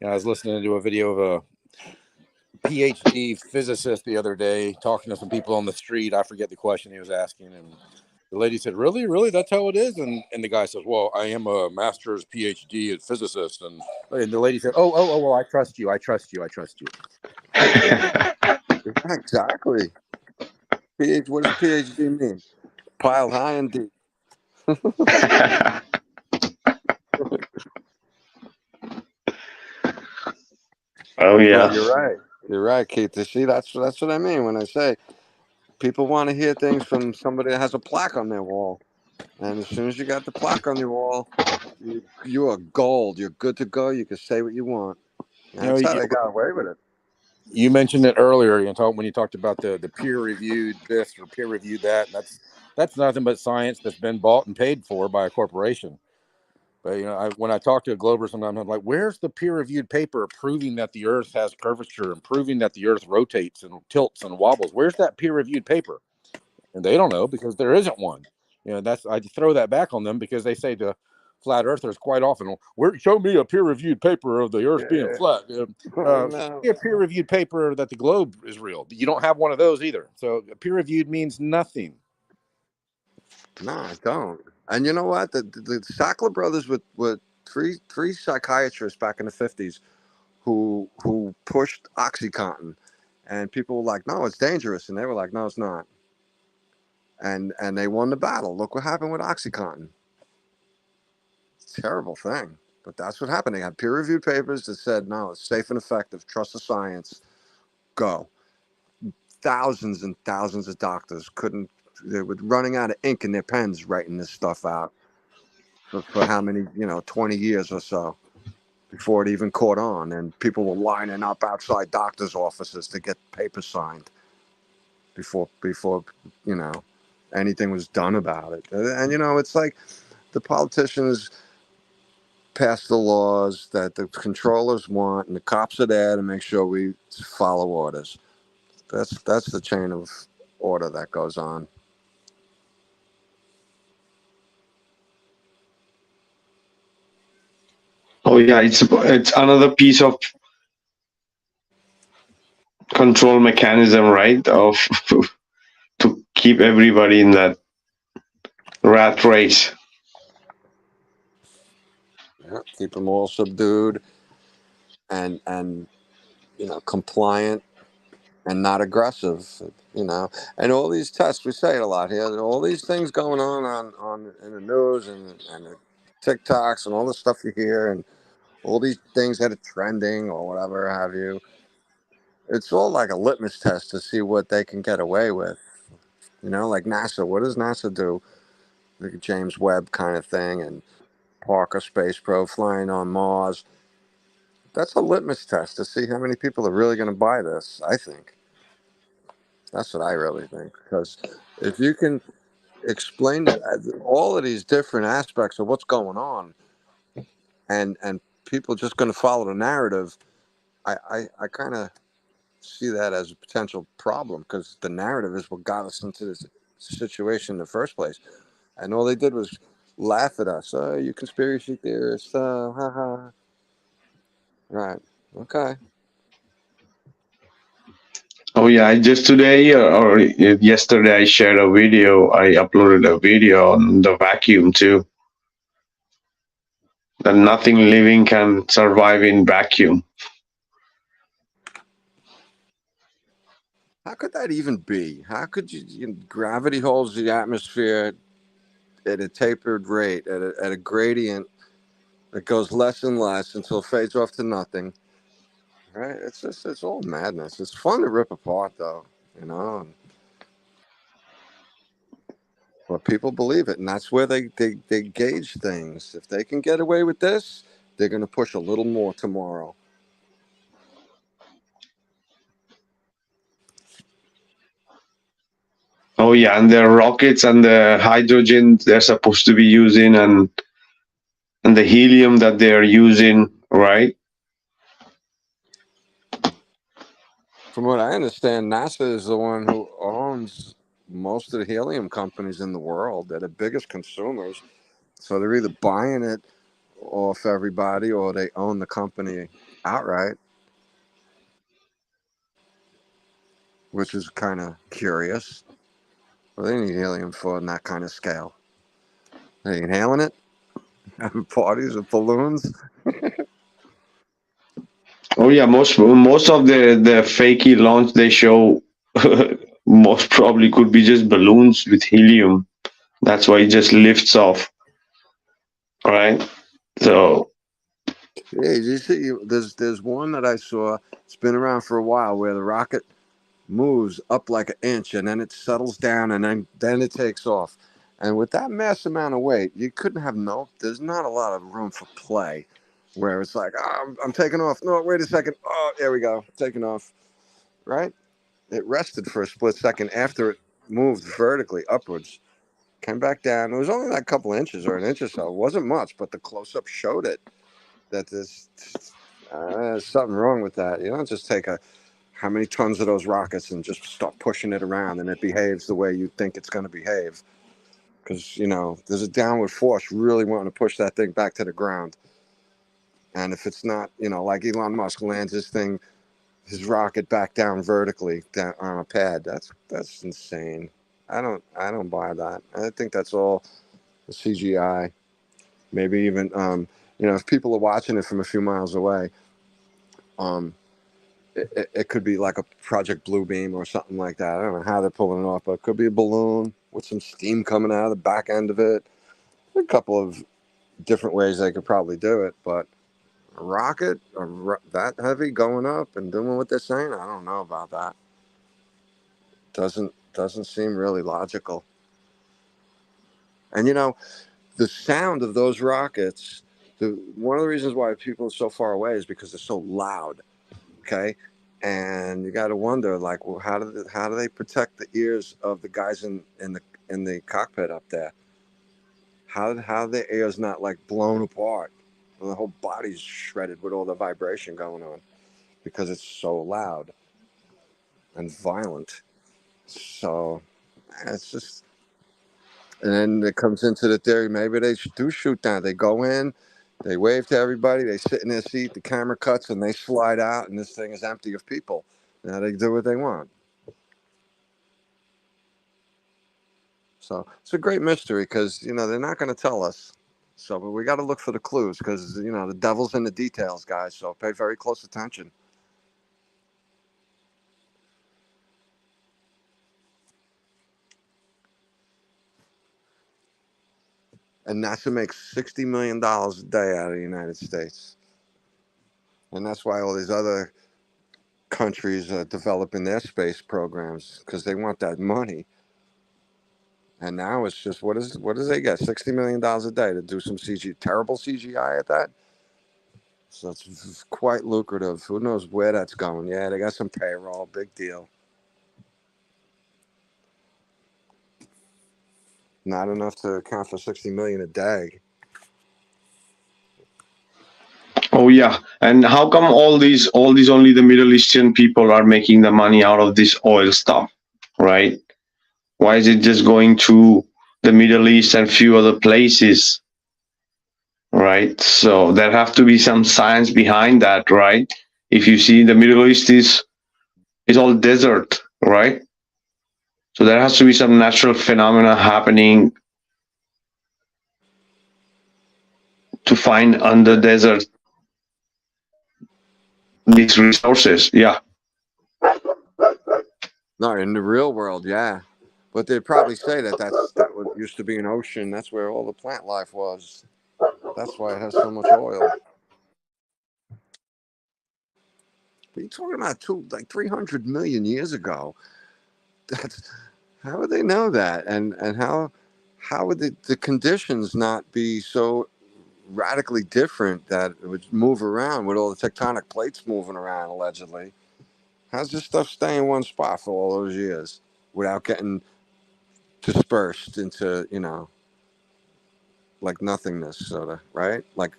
I was listening to a video of a PhD physicist the other day talking to some people on the street. I forget the question he was asking, and the lady said, "Really, really, that's how it is?" And the guy says, "Well, I am a master's PhD at physicist." And the lady said, "Oh, well, I trust you. I trust you. I trust you." Exactly. What does PhD mean? Piled high and deep. Oh But yeah. you're right. You're right, Keith. You see, that's what I mean when I say people want to hear things from somebody that has a plaque on their wall. And as soon as you got the plaque on your wall, you are gold. You're good to go. You can say what you want. That's how they got away with it. You mentioned it earlier. When you talked about the peer-reviewed this or peer-reviewed that. That's nothing but science that's been bought and paid for by a corporation. But when I talk to a Glober, sometimes I'm like, "Where's the peer-reviewed paper proving that the Earth has curvature and proving that the Earth rotates and tilts and wobbles? Where's that peer-reviewed paper?" And they don't know because there isn't one. I throw that back on them because they say to flat earthers quite often, show me a peer-reviewed paper of the Earth being flat. No. A peer-reviewed paper that the globe is real. You don't have one of those either. So peer-reviewed means nothing. No, I don't. And you know what? The Sackler brothers with three psychiatrists back in the 50s who pushed OxyContin, and people were like, "No, it's dangerous," and they were like, "No, it's not." And they won the battle. Look what happened with OxyContin. Terrible thing, but that's what happened. They had peer-reviewed papers that said, "No, it's safe and effective. Trust the science. Go." Thousands and thousands of doctors couldn't. They were running out of ink in their pens writing this stuff out for how many, 20 years or so before it even caught on, and people were lining up outside doctors' offices to get papers signed before anything was done about it. And it's like the politicians pass the laws that the controllers want, and the cops are there to make sure we follow orders. That's the chain of order that goes on. Oh yeah, it's another piece of control mechanism, right? Of to keep everybody in that rat race. Yeah, keep them all subdued and compliant and not aggressive. And all these tests, we say it a lot here. All these things going on in the news and the TikToks and all the stuff you hear and all these things that are trending or whatever have you. It's all like a litmus test to see what they can get away with. Like NASA. What does NASA do? Like a James Webb kind of thing, and Parker Space Probe flying on Mars. That's a litmus test to see how many people are really going to buy this, I think. That's what I really think. Because if you can explain all of these different aspects of what's going on, and people just going to follow the narrative, I kind of see that as a potential problem, because the narrative is what got us into this situation in the first place. And all they did was laugh at us. Oh, you conspiracy theorists. Ha ha. Right. Okay. Oh yeah, I just today or yesterday I shared a video. I uploaded a video on the vacuum too. That nothing living can survive in vacuum. How could that even be? How could gravity holds the atmosphere at a tapered rate, at a gradient that goes less and less until it fades off to nothing. Right? It's all madness. It's fun to rip apart, though, but people believe it, and that's where they gauge things. If they can get away with this, they're going to push a little more tomorrow. Oh yeah, and the rockets and the hydrogen they're supposed to be using, and the helium that they are using, right? From what I understand, NASA is the one who owns most of the helium companies in the world. They're the biggest consumers. So they're either buying it off everybody or they own the company outright, which is kind of curious. Well, they need helium for in that kind of scale. They inhaling it, having parties with balloons. Oh yeah, most of the fakey launch they show most probably could be just balloons with helium. That's why it just lifts off, right? So Hey, you see, there's one that I saw. It's been around for a while where the rocket moves up like an inch and then it settles down and then it takes off. And with that mass amount of weight, you couldn't have there's not a lot of room for play where it's like, oh, I'm taking off. No, wait a second. Oh, there we go. Taking off. Right? It rested for a split second after it moved vertically upwards. Came back down. It was only like a couple inches or an inch or so. It wasn't much, but the close up showed it that there's something wrong with that. You don't just take how many tons of those rockets and just start pushing it around and it behaves the way you think it's going to behave. because there's a downward force really wanting to push that thing back to the ground. And if it's not, like Elon Musk lands his rocket back down vertically down on a pad, that's insane. I don't buy that. I think that's all CGI. Maybe even if people are watching it from a few miles away, um, it could be like a Project Bluebeam or something like that. I don't know how they're pulling it off, but it could be a balloon with some steam coming out of the back end of it. A couple of different ways they could probably do it, but a rocket that heavy going up and doing what they're saying, I don't know about that. Doesn't seem really logical. And the sound of those rockets, one of the reasons why people are so far away is because they're so loud. Okay, and you got to wonder, like, well, how do they protect the ears of the guys in the cockpit up there? How their ears not like blown apart? Well, the whole body's shredded with all the vibration going on because it's so loud and violent. So it's just, and then it comes into the theory maybe they do shoot down. They go in, they wave to everybody, they sit in their seat, the camera cuts, and they slide out, and this thing is empty of people. Now they do what they want. So it's a great mystery because they're not going to tell us. So, but we got to look for the clues because the devil's in the details, guys. So pay very close attention. And NASA makes $60 million a day out of the United States. And that's why all these other countries are developing their space programs because they want that money. And now it's just, what does they get? $60 million a day to do some terrible CGI at that? So it's quite lucrative. Who knows where that's going? Yeah, they got some payroll, big deal. Not enough to account for 60 million a day. Oh yeah, and how come all these only the Middle Eastern people are making the money out of this oil stuff, right? Why is it just going to the Middle East and few other places, right? So there have to be some science behind that, right? If you see the Middle East is all desert, right? So there has to be some natural phenomena happening to find under desert these resources. Yeah. No, in the real world, yeah. But they'd probably say that what used to be an ocean. That's where all the plant life was. That's why it has so much oil. But you're talking about 300 million years ago. That's how would they know that? And how would the conditions not be so radically different that it would move around with all the tectonic plates moving around allegedly? How's this stuff stay in one spot for all those years without getting dispersed into like nothingness, sort of, right? Like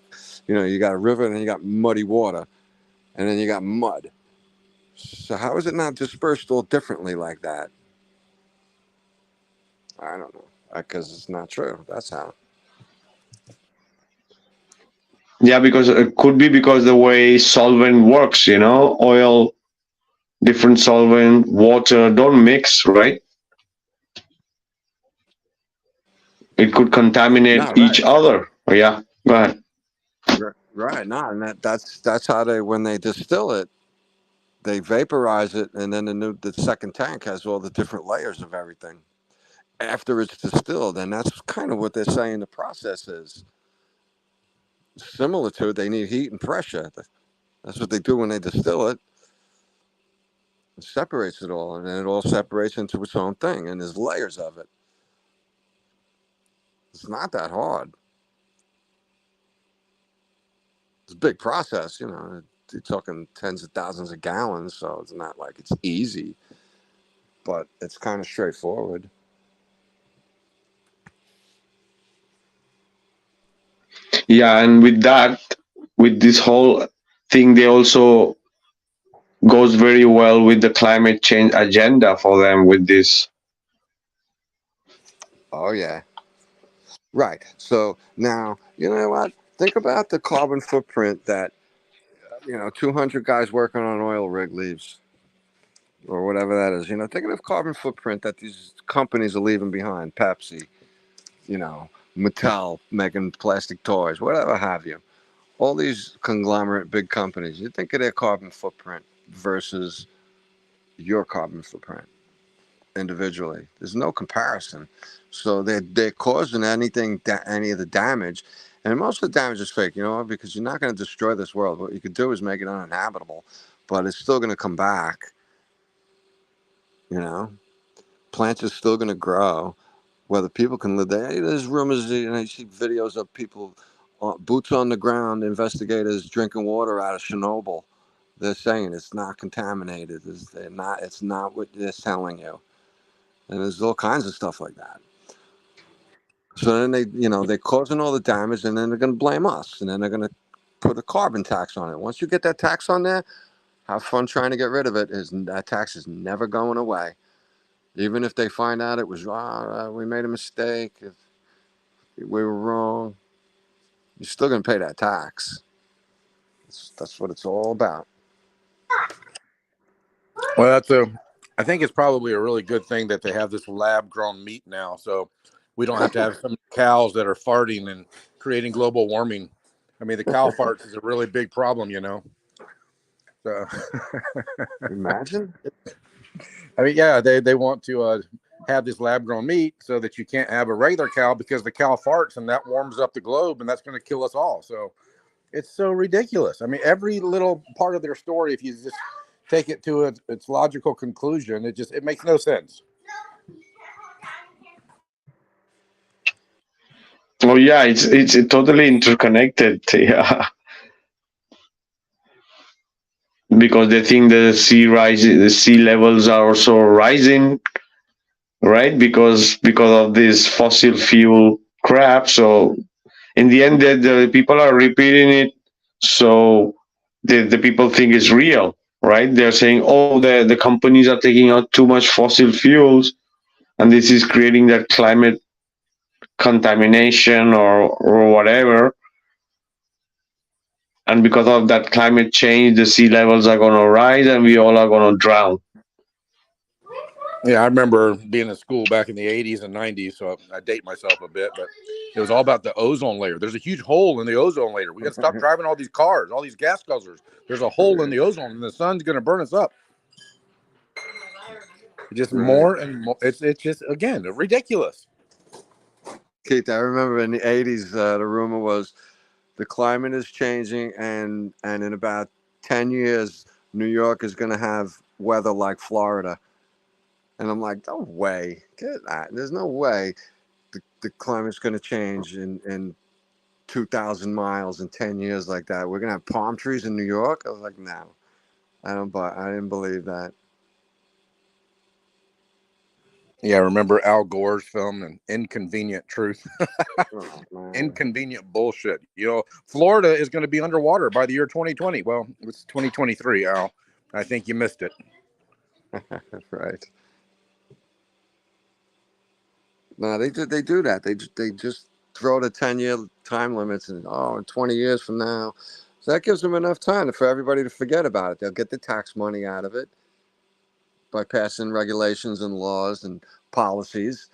you got a river and then you got muddy water and then you got mud. So how is it not dispersed all differently like that? I don't know, because it's not true. That's how. Yeah, because it could be because the way solvent works, oil, different solvent, water don't mix, right? It could No, contaminate right, each other. Yeah, go ahead. right. No, and that's how when they distill it, they vaporize it, and then the second tank has all the different layers of everything after it's distilled, and that's kind of what they're saying the process is similar to. They need heat and pressure. That's what they do when they distill it. It separates it all, and then it all separates into its own thing, and there's layers of it. It's not that hard. It's a big process, You're talking tens of thousands of gallons, so it's not like it's easy, but it's kind of straightforward. Yeah, and with this whole thing, they also goes very well with the climate change agenda for them with this. Oh yeah, Right. So now, you know what? Think about the carbon footprint that 200 guys working on an oil rig leaves, or whatever that is. Think of the carbon footprint that these companies are leaving behind. Pepsi, you know, Mattel making plastic toys, whatever have you. All these conglomerate big companies. You think of their carbon footprint versus your carbon footprint individually. There's no comparison. So they're causing any of the damage, and most of the damage is fake. Because you're not going to destroy this world. What you could do is make it uninhabitable, but it's still going to come back. You know, plants are still going to grow. Whether people can live there, there's rumors. You see videos of people, boots on the ground, investigators drinking water out of Chernobyl. They're saying it's not contaminated. It's not what they're telling you. And there's all kinds of stuff like that. So then they're causing all the damage, and then they're going to blame us, and then they're going to put a carbon tax on it. Once you get that tax on there, have fun trying to get rid of it. That tax is never going away. Even if they find out it was we made a mistake, if we were wrong, you're still going to pay that tax. That's what it's all about. Well, I think it's probably a really good thing that they have this lab-grown meat now, so we don't have to have some cows that are farting and creating global warming. I mean, the cow farts is a really big problem, So, Imagine. I mean, yeah, they want to have this lab-grown meat so that you can't have a regular cow because the cow farts and that warms up the globe and that's going to kill us all. So it's so ridiculous. I mean, every little part of their story, if you just take it to its logical conclusion, it makes no sense. Oh yeah, it's totally interconnected. Yeah, because they think the sea levels are also rising, right? Because of this fossil fuel crap. So in the end, the people are repeating it. So the people think it's real, right? They're saying, oh, the companies are taking out too much fossil fuels, and this is creating that climate contamination or whatever. And because of that climate change, the sea levels are going to rise, and we all are going to drown. Yeah, I remember being in school back in the 80s and 90s, so I date myself a bit, but it was all about the ozone layer. There's a huge hole in the ozone layer. We got to stop driving all these cars, all these gas guzzlers. There's a hole in the ozone, and the sun's going to burn us up. Just more and more. It's just, again, ridiculous. Keith, I remember in the 80s, the rumor was the climate is changing, and in about 10 years, New York is going to have weather like Florida. And I'm like, no way. There's no way the climate's going to change in 2,000 miles in 10 years like that. We're going to have palm trees in New York? I was like, no. I didn't believe that. Yeah, I remember Al Gore's film, An Inconvenient Truth. Oh, Inconvenient bullshit. Florida is going to be underwater by the year 2020. Well, it's 2023, Al. I think you missed it. Right. No, they do that. They just throw the 10-year time limits, and 20 years from now. So that gives them enough time for everybody to forget about it. They'll get the tax money out of it by passing regulations and laws and policies,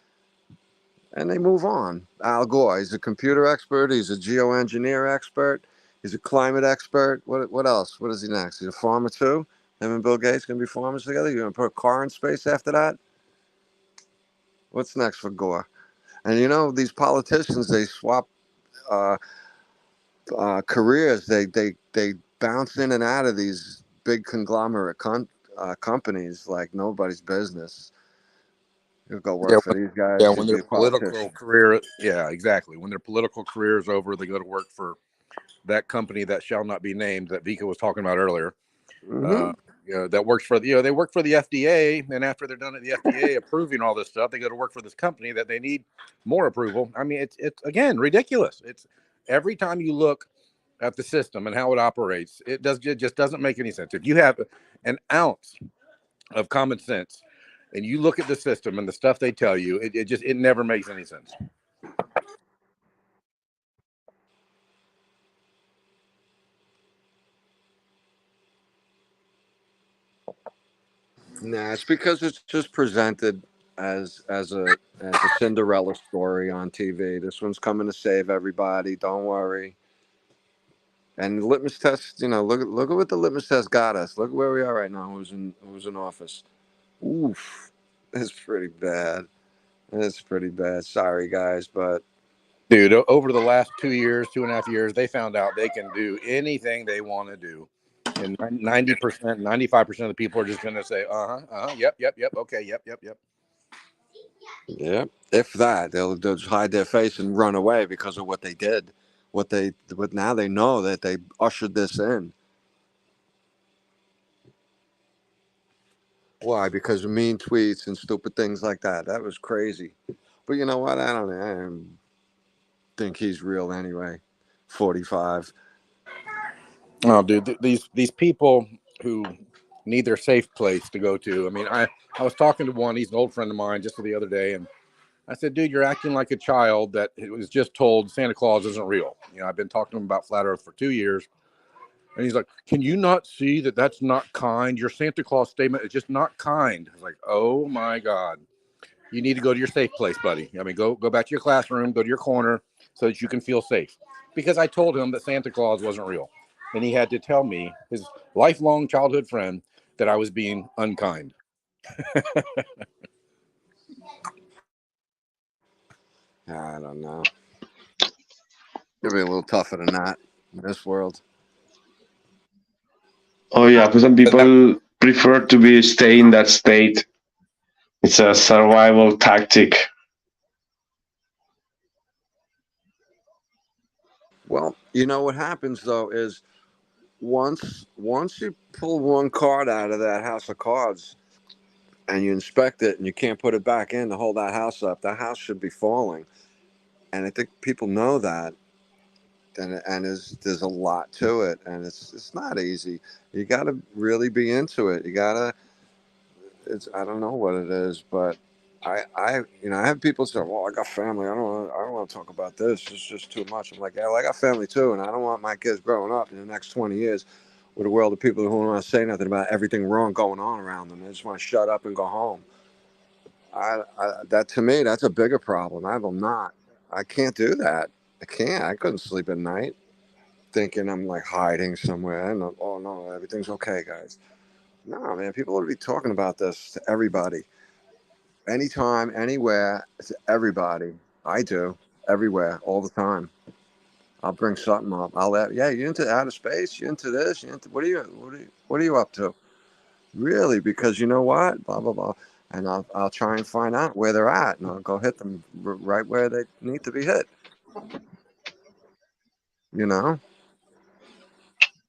and they move on. Al Gore, he's a computer expert. He's a geoengineer expert. He's a climate expert. What else? What is he next? He's a farmer too. Him and Bill Gates going to be farmers together. You're going to put a car in space after that? What's next for Gore? And these politicians, they swap careers. They bounce in and out of these big conglomerate companies like nobody's business. You'll go work for these guys. Yeah, You'll when be their a political politician. career, yeah, exactly. When their political career is over, they go to work for that company that shall not be named that Vikka was talking about earlier. Mm-hmm. That works for they work for the FDA, and after they're done at the FDA approving all this stuff, they go to work for this company that they need more approval. I mean, it's again ridiculous. It's every time you look at the system and how it operates, it just doesn't make any sense. If you have an ounce of common sense and you look at the system and the stuff they tell you, it never makes any sense. Nah, it's because it's just presented as a Cinderella story on TV. This one's coming to save everybody. Don't worry. And the litmus test, look at what the litmus test got us. Look where we are right now. Who's in office? Oof, that's pretty bad. That's pretty bad. Sorry, guys, but Dude, over the last 2 years, 2.5 years, they found out they can do anything they want to do. And 90%, 95% of the people are just going to say, yep, okay, yep. yeah, if that, they'll just hide their face and run away because of what they did. What now they know that they ushered this in. Why? Because of mean tweets and stupid things like that. That was crazy. But you know what? I don't think he's real anyway. 45. Oh, dude, these people who need their safe place to go to. I mean, I was talking to one. He's an old friend of mine just the other day, and I said, dude, you're acting like a child that was just told Santa Claus isn't real. I've been talking to him about flat Earth for 2 years, and he's like, can you not see that that's not kind? Your Santa Claus statement is just not kind. I was like, oh my God. You need to go to your safe place, buddy. I mean, go back to your classroom, go to your corner so that you can feel safe. Because I told him that Santa Claus wasn't real. And he had to tell me, his lifelong childhood friend, that I was being unkind. I don't know. It'll be a little tougher than that in this world. Oh yeah, for some But that, people prefer to be stay in that state. It's a survival tactic. Well, you know what happens though is once you pull one card out of that house of cards and you inspect it and you can't put it back in to hold that house up, that house should be falling. And I think people know that. And there's a lot to it, and it's not easy. You got to really be into it. You got to. It's I don't know what it is, but I have people say, "Well, I got family. I don't want to talk about this. It's just too much." I'm like, "Yeah, well, I got family too, and I don't want my kids growing up in the next 20 years with a world of people who don't want to say nothing about everything wrong going on around them. They just want to shut up and go home." That to me, that's a bigger problem. I will not. I can't do that. I can't. I couldn't sleep at night thinking I'm like hiding somewhere. And oh no, everything's okay, guys. No, man, people ought to be talking about this to everybody, anytime, anywhere, to everybody. I do everywhere, all the time. I'll bring something up. Yeah, you into outer space? You into this? You into what are you up to? Really? Because you know what? Blah blah blah. And I'll try and find out where they're at, and I'll go hit them right where they need to be hit. You know.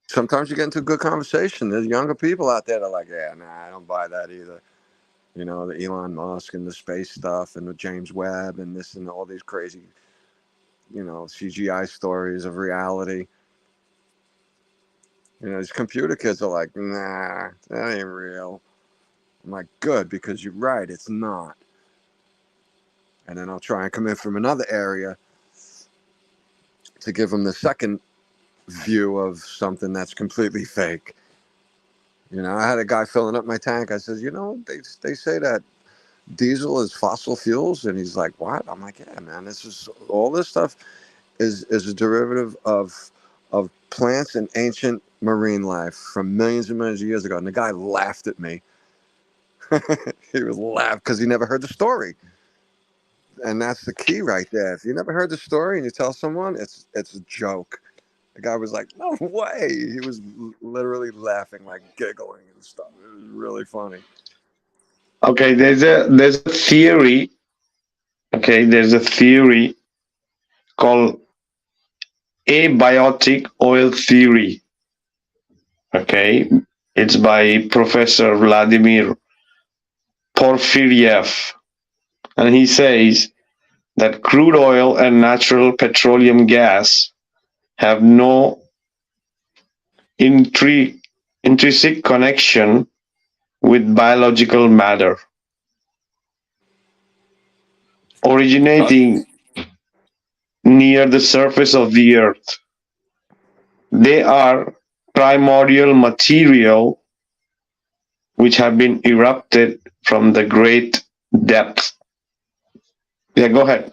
Sometimes you get into a good conversation. There's younger people out there that are like, yeah, nah, I don't buy that either. The Elon Musk and the space stuff and the James Webb and this and all these crazy, CGI stories of reality. These computer kids are like, nah, that ain't real. I'm like, good, because you're right, it's not. And then I'll try and come in from another area to give them the second view of something that's completely fake. I had a guy filling up my tank. I said, they say that diesel is fossil fuels, and he's like, what? I'm like, yeah, man, all this stuff is a derivative of plants and ancient marine life from millions and millions of years ago. And the guy laughed at me. He was laughing because he never heard the story. And that's the key right there. If you never heard the story and you tell someone, it's a joke. The guy was like, no way. He was literally laughing, like giggling and stuff. It was really funny. Okay, there's a theory. Okay, there's a theory called abiotic oil theory. Okay, it's by Professor Vladimir Porfiriev, and he says that crude oil and natural petroleum gas have no intrinsic connection with biological matter, originating near the surface of the earth. They are primordial material which have been erupted from the great depths. Yeah, go ahead.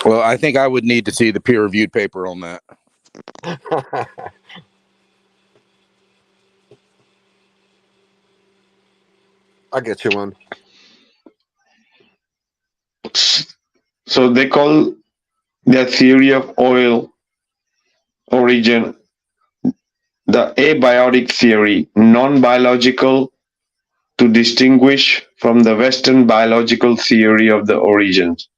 Well, I think I would need to see the peer-reviewed paper on that. I'll get you one. So they call their theory of oil origin the abiotic theory, non-biological, to distinguish from the Western biological theory of the origins.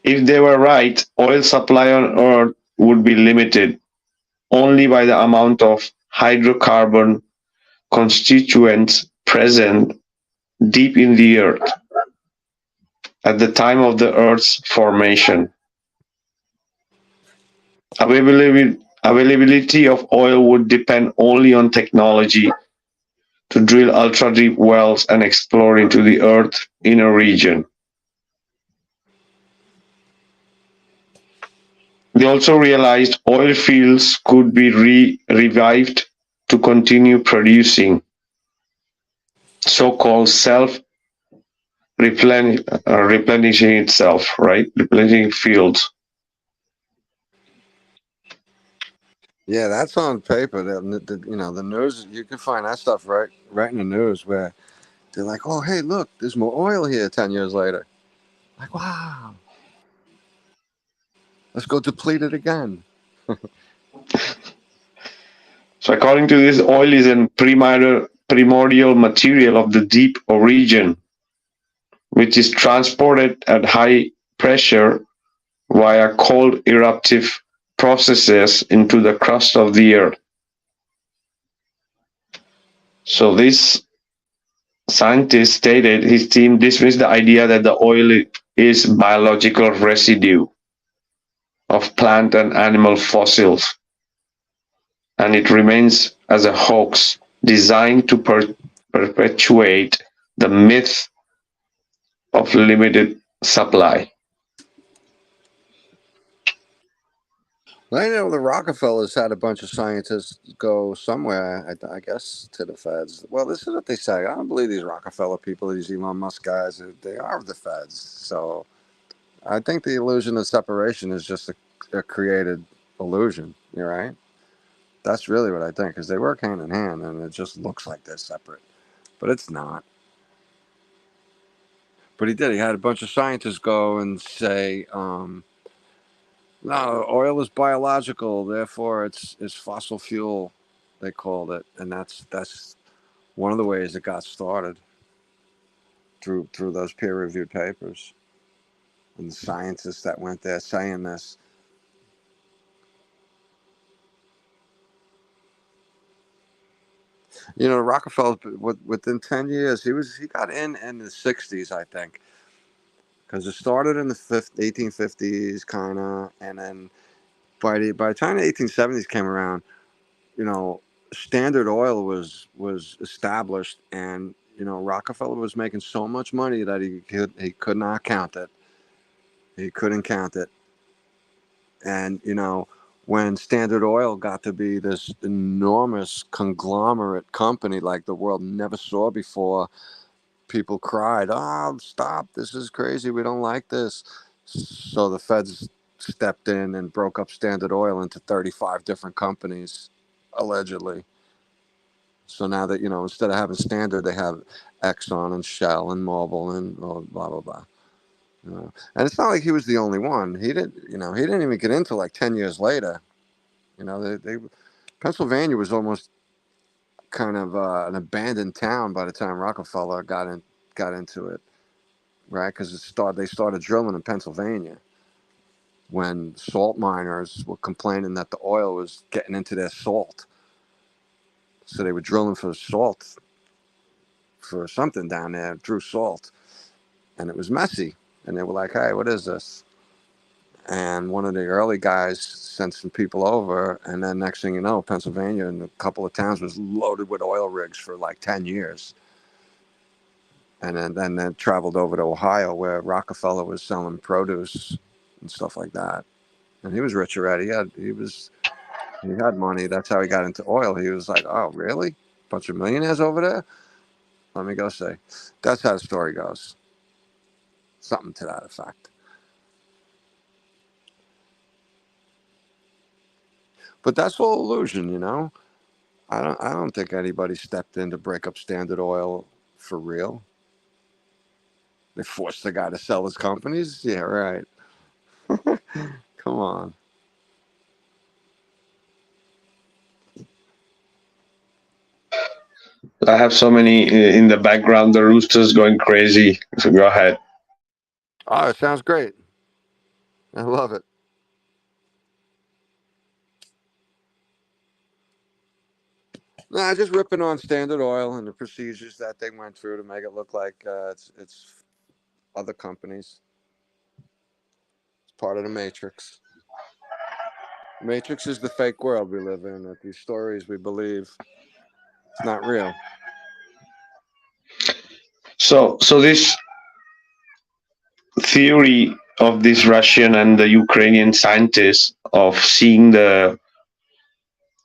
If they were right, oil supply on Earth would be limited only by the amount of hydrocarbon constituents present deep in the Earth at the time of the Earth's formation. Availability of oil would depend only on technology to drill ultra-deep wells and explore into the Earth's inner region. They also realized oil fields could be revived to continue producing so-called replenishing itself, right? Replenishing fields. Yeah, that's on paper. The news, you can find that stuff right in the news where they're like, oh, hey, look, there's more oil here 10 years later. Like, wow, let's go deplete it again. So according to this, oil is a primordial material of the deep origin, which is transported at high pressure via cold eruptive processes into the crust of the earth. So this scientist stated his team dismissed the idea that the oil is biological residue of plant and animal fossils, and it remains as a hoax designed to perpetuate the myth of limited supply. I know the Rockefellers had a bunch of scientists go somewhere, I guess, to the feds. Well, this is what they say. I don't believe these Rockefeller people, these Elon Musk guys, they are the feds. So I think the illusion of separation is just a created illusion. You're right. That's really what I think, because they work hand in hand, and it just looks like they're separate, but it's not. But he did. He had a bunch of scientists go and say, no, oil is biological, therefore it's fossil fuel. They called it, and that's one of the ways it got started through those peer reviewed papers and the scientists that went there saying this. Rockefeller, within 10 years, he got in the '60s, I think, because it started in the 1850s, kind of, and then by the time the 1870s came around, Standard Oil was established, and Rockefeller was making so much money that he could not count it. He couldn't count it, and when Standard Oil got to be this enormous conglomerate company like the world never saw before, people cried, "Oh, stop! This is crazy. We don't like this." So the feds stepped in and broke up Standard Oil into 35 different companies, allegedly. So now that, instead of having Standard, they have Exxon and Shell and Mobil and blah blah blah. And it's not like he was the only one. He didn't even get into like 10 years later. They Pennsylvania was almost kind of an abandoned town by the time Rockefeller got into it, right? Because they started drilling in Pennsylvania when salt miners were complaining that the oil was getting into their salt. So they were drilling for salt, for something down there, through salt, and it was messy. And they were like, "Hey, what is this?" And one of the early guys sent some people over, and then next thing you know, Pennsylvania and a couple of towns was loaded with oil rigs for like 10 years. And then traveled over to Ohio, where Rockefeller was selling produce and stuff like that. and he was rich already. He had money. That's how he got into oil. He was like, "Oh, really? Bunch of millionaires over there? Let me go see." That's how the story goes. Something to that effect. But that's all illusion, you know. I don't think anybody stepped in to break up Standard Oil for real. They forced the guy to sell his companies. Yeah, right. Come on. I have so many in the background. The rooster's going crazy. So go ahead. Oh, it sounds great. I love it. Nah, just ripping on Standard Oil and the procedures that they went through to make it look like it's other companies. It's part of the Matrix. Matrix is the fake world we live in. That these stories we believe it's not real. So this theory of this Russian and the Ukrainian scientists of seeing the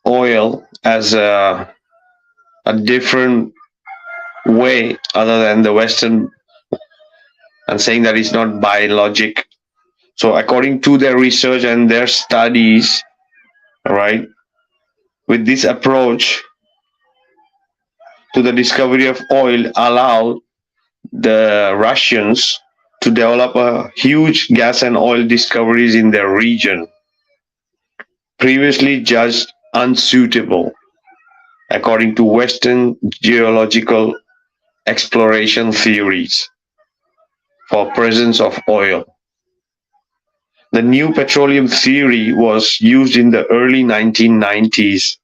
oil as a different way other than the Western, and saying that it's not biologic. So according to their research and their studies, right, with this approach to the discovery of oil allowed the Russians to develop a huge gas and oil discoveries in their region, previously judged unsuitable according to Western geological exploration theories for presence of oil. The new petroleum theory was used in the early 1990s,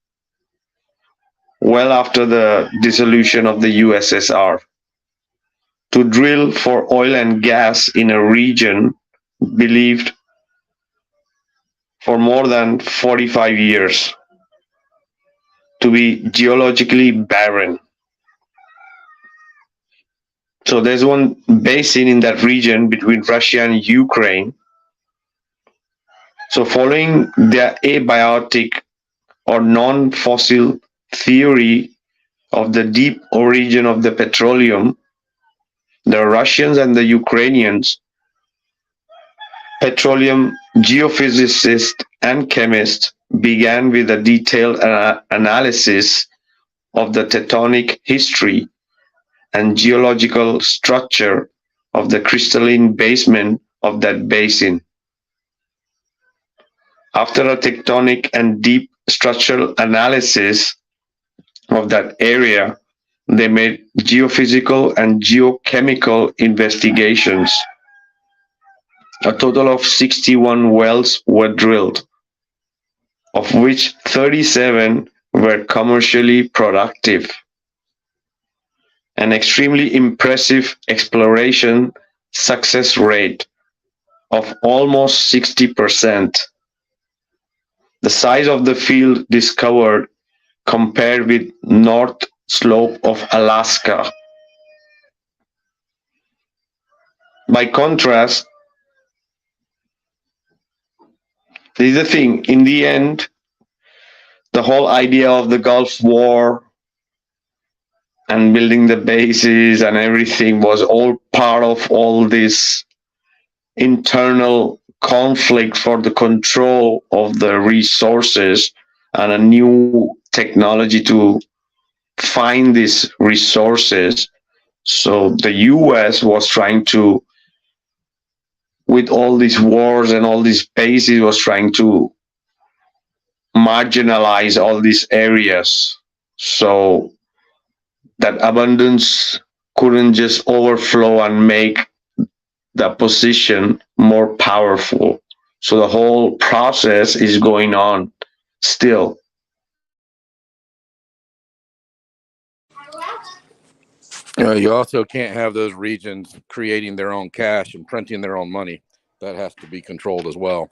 well after the dissolution of the USSR, to drill for oil and gas in a region believed for more than 45 years to be geologically barren. So there's one basin in that region between Russia and Ukraine. So following their abiotic or non-fossil theory of the deep origin of the petroleum, the Russians and the Ukrainians, petroleum geophysicists and chemists, began with a detailed analysis of the tectonic history and geological structure of the crystalline basement of that basin. After a tectonic and deep structural analysis of that area, they made geophysical and geochemical investigations. A total of 61 wells were drilled, of which 37 were commercially productive. An extremely impressive exploration success rate of almost 60%. The size of the field discovered compared with North Slope of Alaska. By contrast, this is the thing, in the end, the whole idea of the Gulf War and building the bases and everything was all part of all this internal conflict for the control of the resources and a new technology to find these resources. So the US was trying to, with all these wars and all these bases, was trying to marginalize all these areas so that abundance couldn't just overflow and make the position more powerful. So the whole process is going on still. You also can't have those regions creating their own cash and printing their own money. That has to be controlled as well.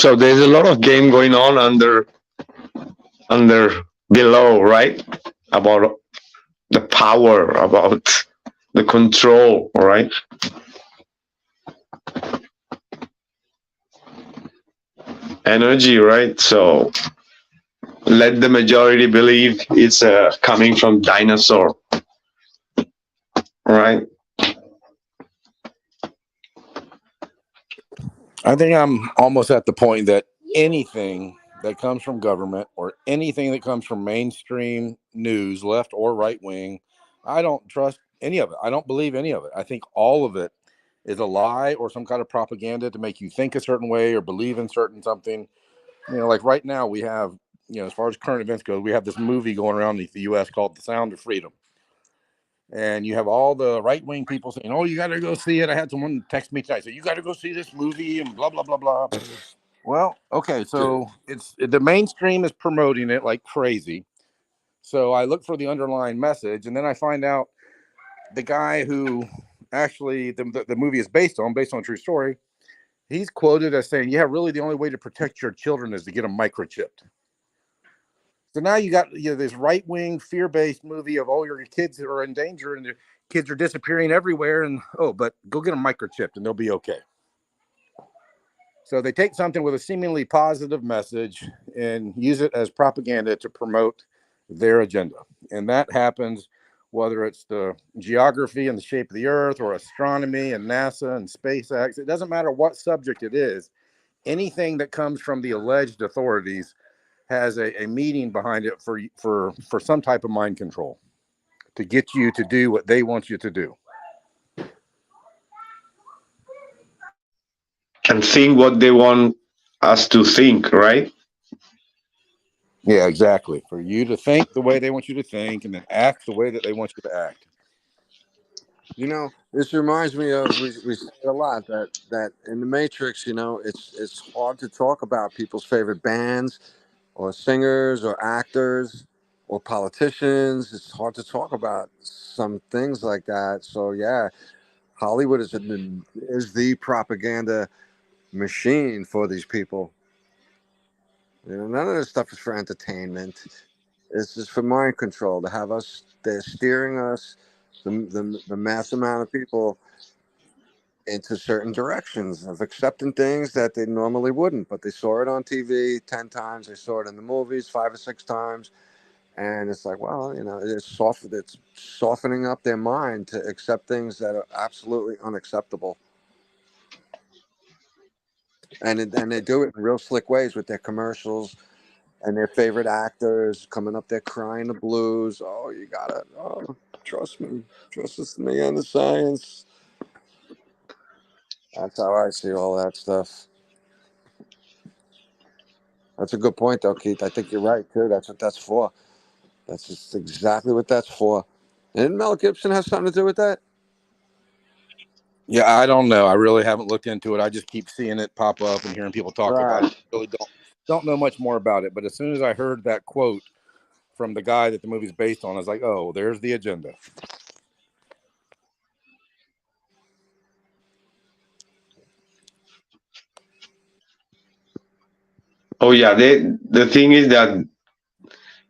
So there's a lot of game going on under below, right? About the power, about the control, right? Energy, right? So let the majority believe it's coming from dinosaur, right? I think I'm almost at the point that anything that comes from government or anything that comes from mainstream news, left or right wing, I don't trust any of it. I don't believe any of it. I think all of it is a lie or some kind of propaganda to make you think a certain way or believe in certain something. Like right now we have, as far as current events go, we have this movie going around the U.S. called The Sound of Freedom. And you have all the right wing people saying, "Oh, you got to go see it." I had someone text me tonight, say, "You got to go see this movie," and blah blah blah blah. Well, okay, so it's the mainstream is promoting it like crazy. So I look for the underlying message, and then I find out the guy who actually the movie is based on a true story. He's quoted as saying, "Yeah, really, the only way to protect your children is to get them microchipped." So now you got this right wing fear based movie of your kids are in danger and the kids are disappearing everywhere, and but go get them microchipped and they'll be okay. So they take something with a seemingly positive message and use it as propaganda to promote their agenda. And that happens whether it's the geography and the shape of the earth or astronomy and NASA and SpaceX. It doesn't matter what subject it is. Anything that comes from the alleged authorities has a meaning behind it for some type of mind control to get you to do what they want you to do. And think what they want us to think, right? Yeah, exactly. For you to think the way they want you to think and then act the way that they want you to act. This reminds me of we say a lot that in the Matrix, it's hard to talk about people's favorite bands or singers or actors or politicians. It's hard to talk about some things like that. So yeah, Hollywood is the propaganda machine for these people. None of this stuff is for entertainment. It's just for mind control to have us. They're steering us, the mass amount of people, into certain directions of accepting things that they normally wouldn't. But they saw it on TV 10 times. They saw it in the movies 5 or 6 times. And it's like, well, it's softening up their mind to accept things that are absolutely unacceptable. And they do it in real slick ways with their commercials and their favorite actors coming up there crying the blues. Oh, you gotta, trust me, trust me and the science. That's how I see all that stuff. That's a good point, though, Keith. I think you're right too. That's what that's for. That's just exactly what that's for. And Mel Gibson has something to do with that. Yeah, I don't know. I really haven't looked into it. I just keep seeing it pop up and hearing people talk about it. I really don't know much more about it. But as soon as I heard that quote from the guy that the movie's based on, I was like, oh, there's the agenda. Oh yeah, the thing is that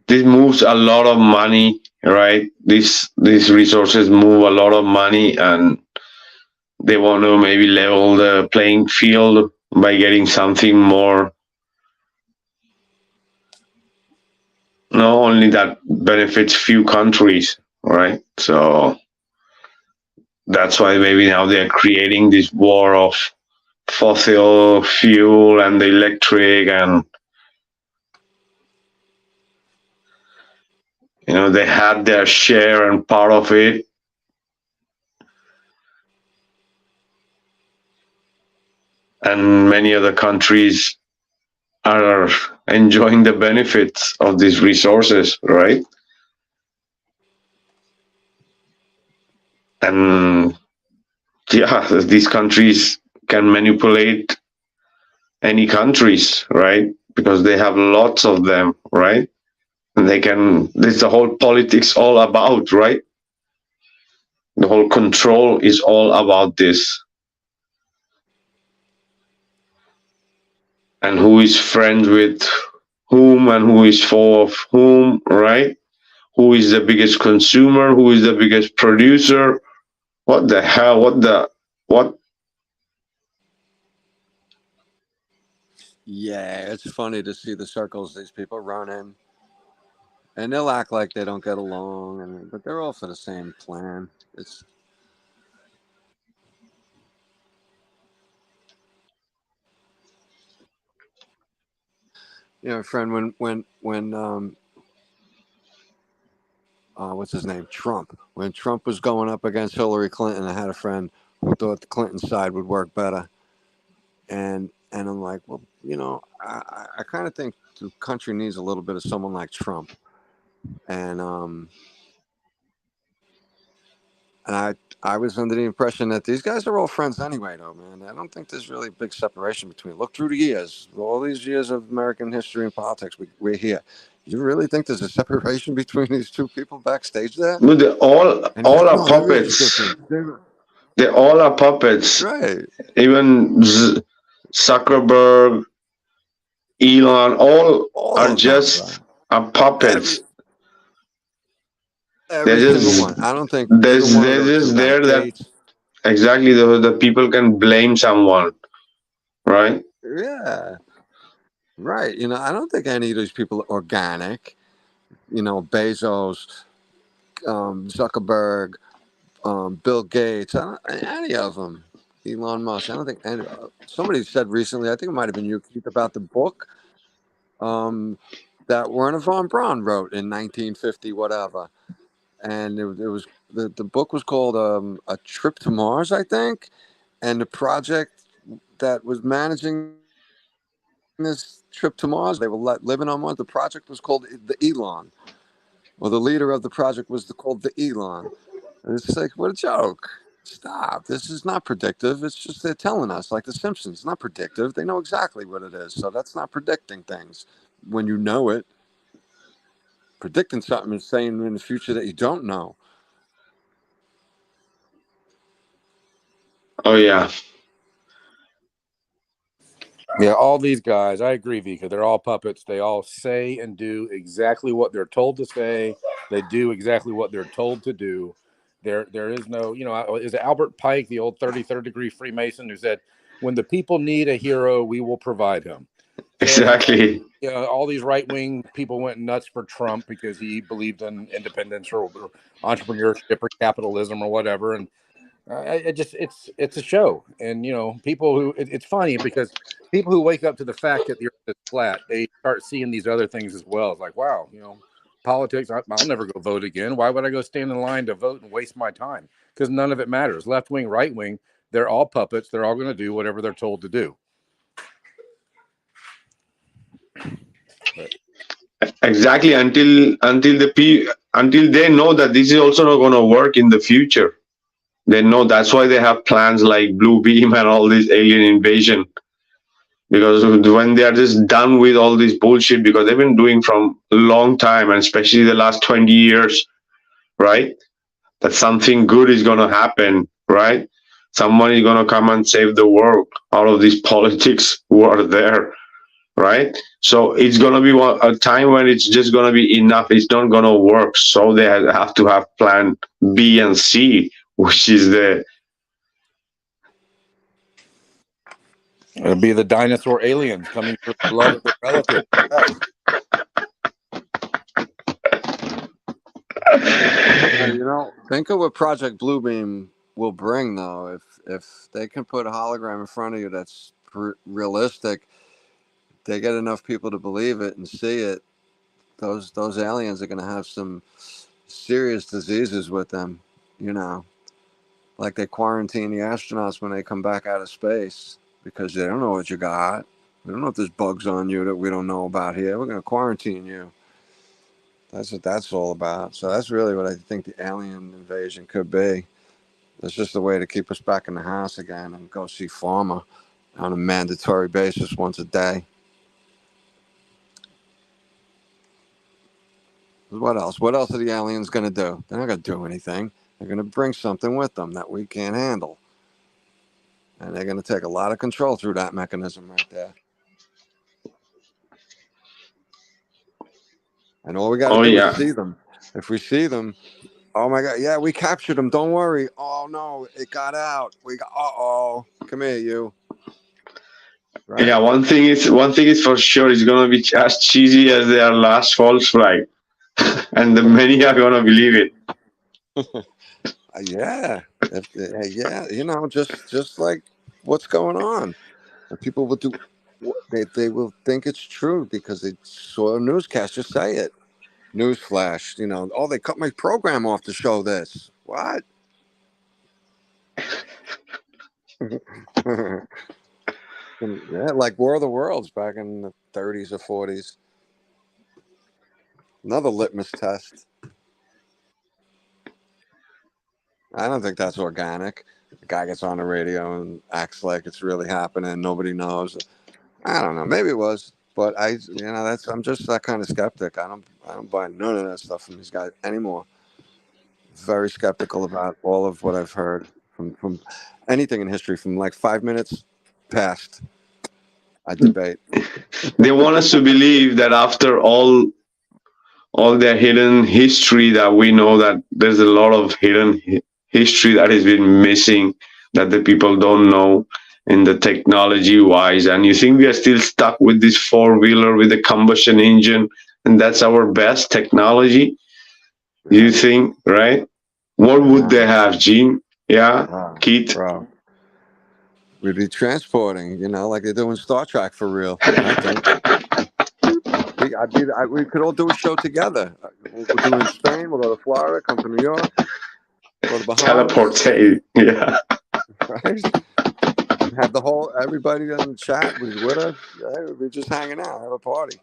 this moves a lot of money, right? These resources move a lot of money, and they want to maybe level the playing field by getting something more. Not only that benefits few countries, right? So that's why maybe now they're creating this war of fossil fuel and the electric, and they had their share and part of it, and many other countries are enjoying the benefits of these resources, right? And yeah, these countries can manipulate any countries, right? Because they have lots of them, right? And they can, this the whole politics all about, right? The whole control is all about this. and who is friends with whom and who is foe of whom, right? Who is the biggest consumer? Who is the biggest producer? What the hell? What? Yeah, it's funny to see the circles these people run in, and they'll act like they don't get along, but they're all for the same plan. It's friend, when what's his name, Trump. When Trump was going up against Hillary Clinton, I had a friend who thought the Clinton side would work better, and I'm like, well, I kind of think the country needs a little bit of someone like Trump, and I was under the impression that these guys are all friends anyway, though, man. I don't think there's really a big separation between. Look through the years, all these years of American history and politics, we're here. You really think there's a separation between these two people backstage there? No, they all And he's all like, are no, there is a puppets. difference. They all are puppets. Right. Even Zuckerberg, Elon, all All are of them, bro. just are puppets. They're Every single just one. I don't think either one of they're those just two have there that dates. exactly the people can blame someone, right? Yeah. Right. I don't think any of these people are organic. Bezos, Zuckerberg, Bill Gates, any of them, Elon Musk. I don't think any. Somebody said recently, I think it might have been you, Keith, about the book that Werner von Braun wrote in 1950, whatever. And it was the book was called A Trip to Mars, I think. And the project that was managing this trip to Mars, they were living on Mars. The project was called the Elon. Well, the leader of the project was called the Elon. And it's like, what a joke. Stop. This is not predictive. It's just they're telling us, like The Simpsons. It's not predictive. They know exactly what it is. So that's not predicting things when you know it. Predicting something is saying in the future that you don't know. Oh yeah, Yeah, all these guys, I agree, Vika. They're all puppets. They all say and do exactly what they're told to say. They do exactly what they're told to do. There is no, is it Albert Pike, the old 33rd degree Freemason, who said, "When the people need a hero, we will provide him." So, exactly. all these right wing people went nuts for Trump because he believed in independence or entrepreneurship or capitalism or whatever, and it's a show. And people who it's funny because people who wake up to the fact that the earth is flat, they start seeing these other things as well. It's like, wow, politics, I'll never go vote again. Why would I go stand in line to vote and waste my time? Because none of it matters. Left wing, right wing, they're all puppets. They're all going to do whatever they're told to do. Exactly until they know that this is also not going to work in the future. They know that's why they have plans like Blue Beam and all this alien invasion. Because when they are just done with all this bullshit, because they've been doing from a long time, and especially the last 20 years, right? That something good is going to happen, right? Someone is going to come and save the world out of these politics who are there, right? So it's going to be a time when it's just going to be enough. It's not going to work. So they have to have plan B and C, which is the It'll be the dinosaur aliens coming for the blood of their relatives. Yes. Think of what Project Bluebeam will bring, though. If they can put a hologram in front of you that's realistic, they get enough people to believe it and see it. Those aliens are going to have some serious diseases with them. Like they quarantine the astronauts when they come back out of space because they don't know what you got. We don't know if there's bugs on you that we don't know about here. We're going to quarantine you. That's what that's all about. So that's really what I think the alien invasion could be. It's just a way to keep us back in the house again and go see Farmer on a mandatory basis once a day. What else? What else are the aliens going to do? They're not going to do anything. They're going to bring something with them that we can't handle. And they're going to take a lot of control through that mechanism right there. and all we got to Oh do is yeah. see them. If we see them, oh my God, yeah, we captured them. Don't worry. Oh no, it got out. We got. Come here, you. Yeah, Right? one thing is for sure, it's gonna be as cheesy as their last false flag, and the many are gonna believe it. Yeah. Yeah. Just like what's going on. And people will do. They will think it's true because they saw a newscaster say it. Newsflash. Oh, they cut my program off to show this. What? Yeah, like War of the Worlds back in the 30s or 40s. Another litmus test. I don't think that's organic. The guy gets on the radio and acts like it's really happening. Nobody knows. I don't know. Maybe it was, but I'm just that kind of skeptic. I don't buy none of that stuff from these guys anymore. Very skeptical about all of what I've heard from anything in history from like 5 minutes past. I debate. They want us to believe that after all their hidden history, that we know that there's a lot of hidden history that has been missing, that the people don't know in the technology wise. And you think we are still stuck with this four-wheeler with a combustion engine, and that's our best technology? You Right. think, right? What would they Yeah. have, Gene? Yeah, Wow. Keith? Bro. We'd be transporting, like they're doing Star Trek for real. I think we could all do a show together. We'll do it in Spain. We'll go to Florida. Come to New York. Go to Bahamas. Teleportate. Yeah, Right. And have everybody in the chat with us. Right? We'll be just hanging out, have a party.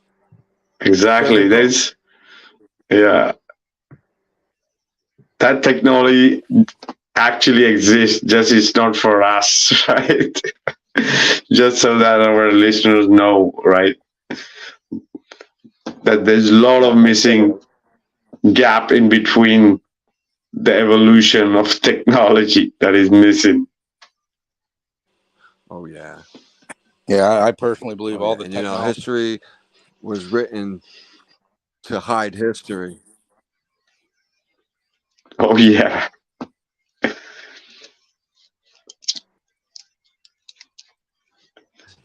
Same exactly. info. Yeah, that technology actually exists, just it's not for us, right? Just so that our listeners know, right? That there's a lot of missing gap in between the evolution of technology that is missing. Oh yeah. Yeah, I personally believe Oh all yeah. the And technology. history was written to hide history. Oh yeah.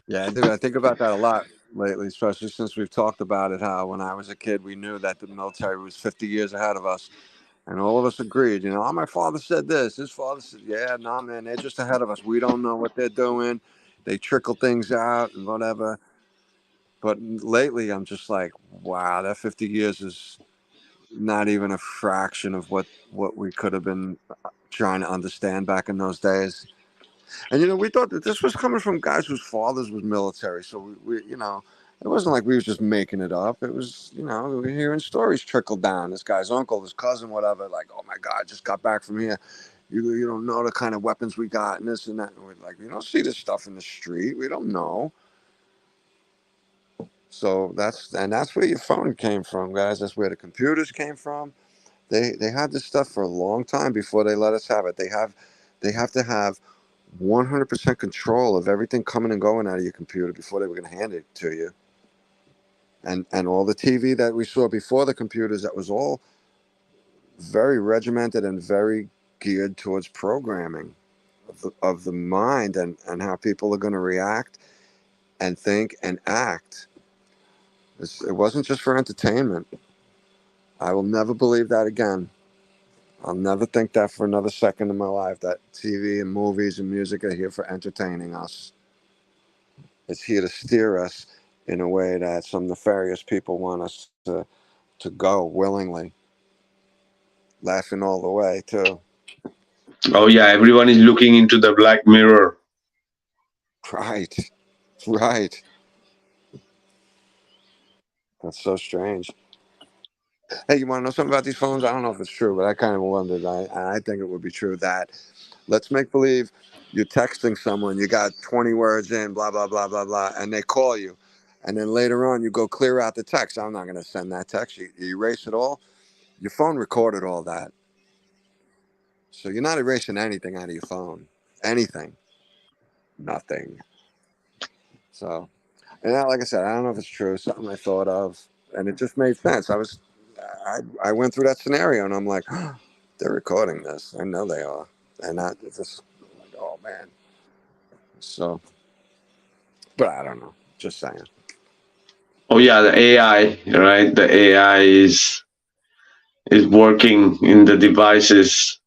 Yeah, I do. I think about that a lot lately, especially since we've talked about it. How when I was a kid, we knew that the military was 50 years ahead of us. And all of us agreed, oh, my father said this. His father said, yeah, nah, man, they're just ahead of us. We don't know what they're doing. They trickle things out and whatever. But lately, I'm just like, wow, that 50 years is not even a fraction of what we could have been trying to understand back in those days. And, we thought that this was coming from guys whose fathers was military. So, it wasn't like we was just making it up. It was, we were hearing stories trickle down. This guy's uncle, his cousin, whatever, like, oh my God, just got back from here. You don't know the kind of weapons we got and this and that. And we're like, we don't see this stuff in the street. We don't know. So that's where your phone came from, guys. That's where the computers came from. They had this stuff for a long time before they let us have it. They have to have 100% control of everything coming and going out of your computer before they were going to hand it to you. And all the TV that we saw before the computers, that was all very regimented and very geared towards programming of the mind and how people are going to react and think and act. It wasn't just for entertainment. I will never believe that again. I'll never think that for another second in my life, that TV and movies and music are here for entertaining us. It's here to steer us in a way that some nefarious people want us to go willingly, laughing all the way too. Oh yeah, everyone is looking into the black mirror. Right, right. That's so strange. Hey, you want to know something about these phones? I don't know if it's true, but I kind of wondered. I think it would be true that let's make believe you're texting someone, you got 20 words in, blah, blah, blah, blah, blah, and they call you. And then later on, you go clear out the text. I'm not going to send that text. You erase it all. Your phone recorded all that. So you're not erasing anything out of your phone. Anything. Nothing. So, and like I said, I don't know if it's true. Something I thought of. and it just made sense. I went through that scenario, and I'm like, they're recording this. I know they are, and I just like, oh man. So, but I don't know. Just saying. Oh yeah, the AI, right? The AI is working in the devices,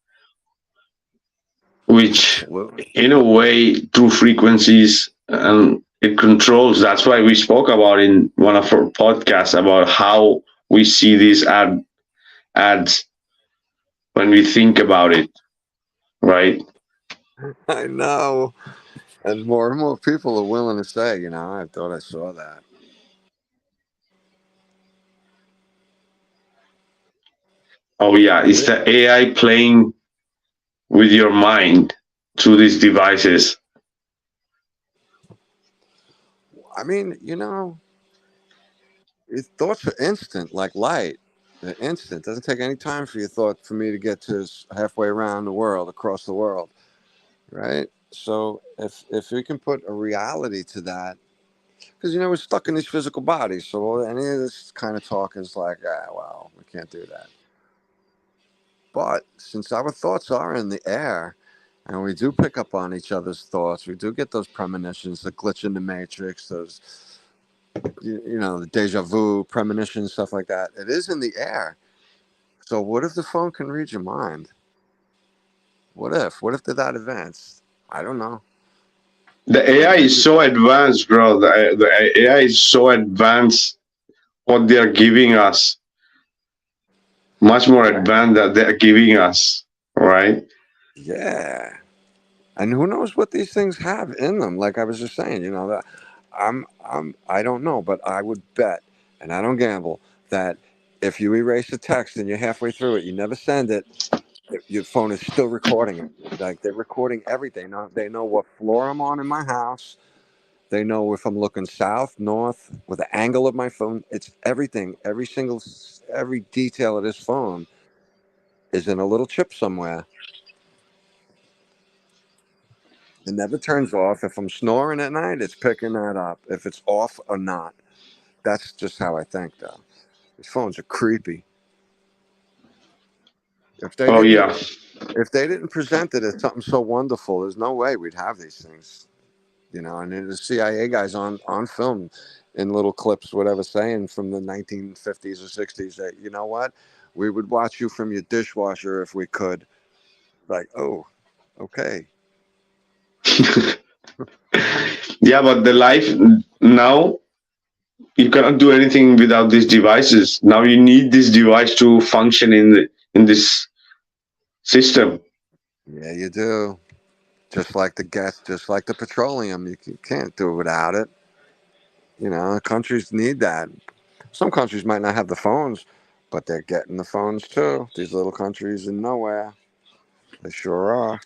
which Absolutely. in a way through frequencies and it controls. That's why we spoke about in one of our podcasts about how we see these ads when we think about it, right? I know. And more people are willing to say, I thought I saw that. Oh yeah, it's the AI playing with your mind through these devices. I mean, thoughts are instant, like light. They're instant. Doesn't take any time for your thought for me to get to halfway around the world, across the world, right? So if we can put a reality to that, because we're stuck in these physical bodies, so any of this kind of talk is like, well, we can't do that. But since our thoughts are in the air, and we do pick up on each other's thoughts, we do get those premonitions, the glitch in the matrix, those the deja vu premonitions, stuff like that. It is in the air. So what if the phone can read your mind? What if they're that advanced? I don't know. The AI is Maybe. so advanced, bro. The AI is so advanced. What they are giving us, much more advanced that they are giving us, right? Yeah. And who knows what these things have in them? Like I was just saying, that I don't know, but I would bet, and I don't gamble, that if you erase a text and you're halfway through it, you never send it, your phone is still recording it. Like they're recording everything. Now they know what floor I'm on in my house. They know if I'm looking south, north, with the angle of my phone. It's everything. Every detail of this phone is in a little chip somewhere. It never turns off. If I'm snoring at night, it's picking that up. If it's off or not. That's just how I think, though. These phones are creepy. If they Oh didn't, yeah. if they didn't present it as something so wonderful, there's no way we'd have these things. And the CIA guys on film in little clips, whatever, saying from the 1950s or 60s that, what, we would watch you from your dishwasher if we could. Like, oh, okay. Yeah, but the life now, you cannot do anything without these devices. Now you need this device to function in this system. Yeah, you do. Just like the gas, just like the petroleum, you can't do it without it. Countries need that. Some countries might not have the phones, but they're getting the phones too. These little countries in nowhere, they sure are.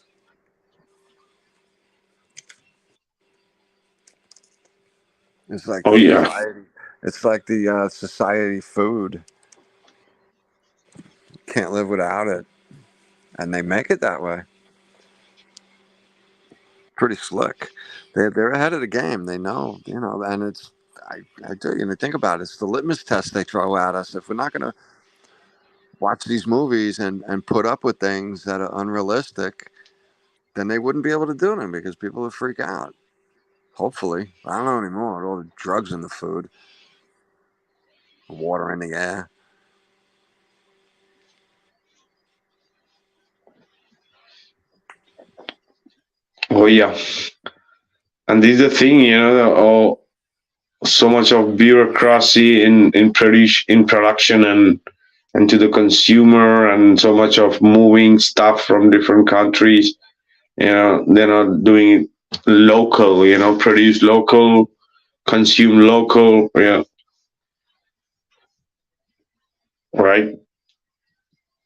It's like Oh the yeah. society. It's like the society food. Can't live without it, and they make it that way. Pretty slick. They're ahead of the game. They know, and I do. Think about it. It's the litmus test they throw at us. If we're not going to watch these movies and put up with things that are unrealistic, then they wouldn't be able to do them because people would freak out. Hopefully, I don't know anymore. All the drugs in the food, water in the air. Oh yeah. And this is the thing, oh, so much of bureaucracy in production and to the consumer, and so much of moving stuff from different countries. They're not doing it local. Produce local, consume local. Yeah, right.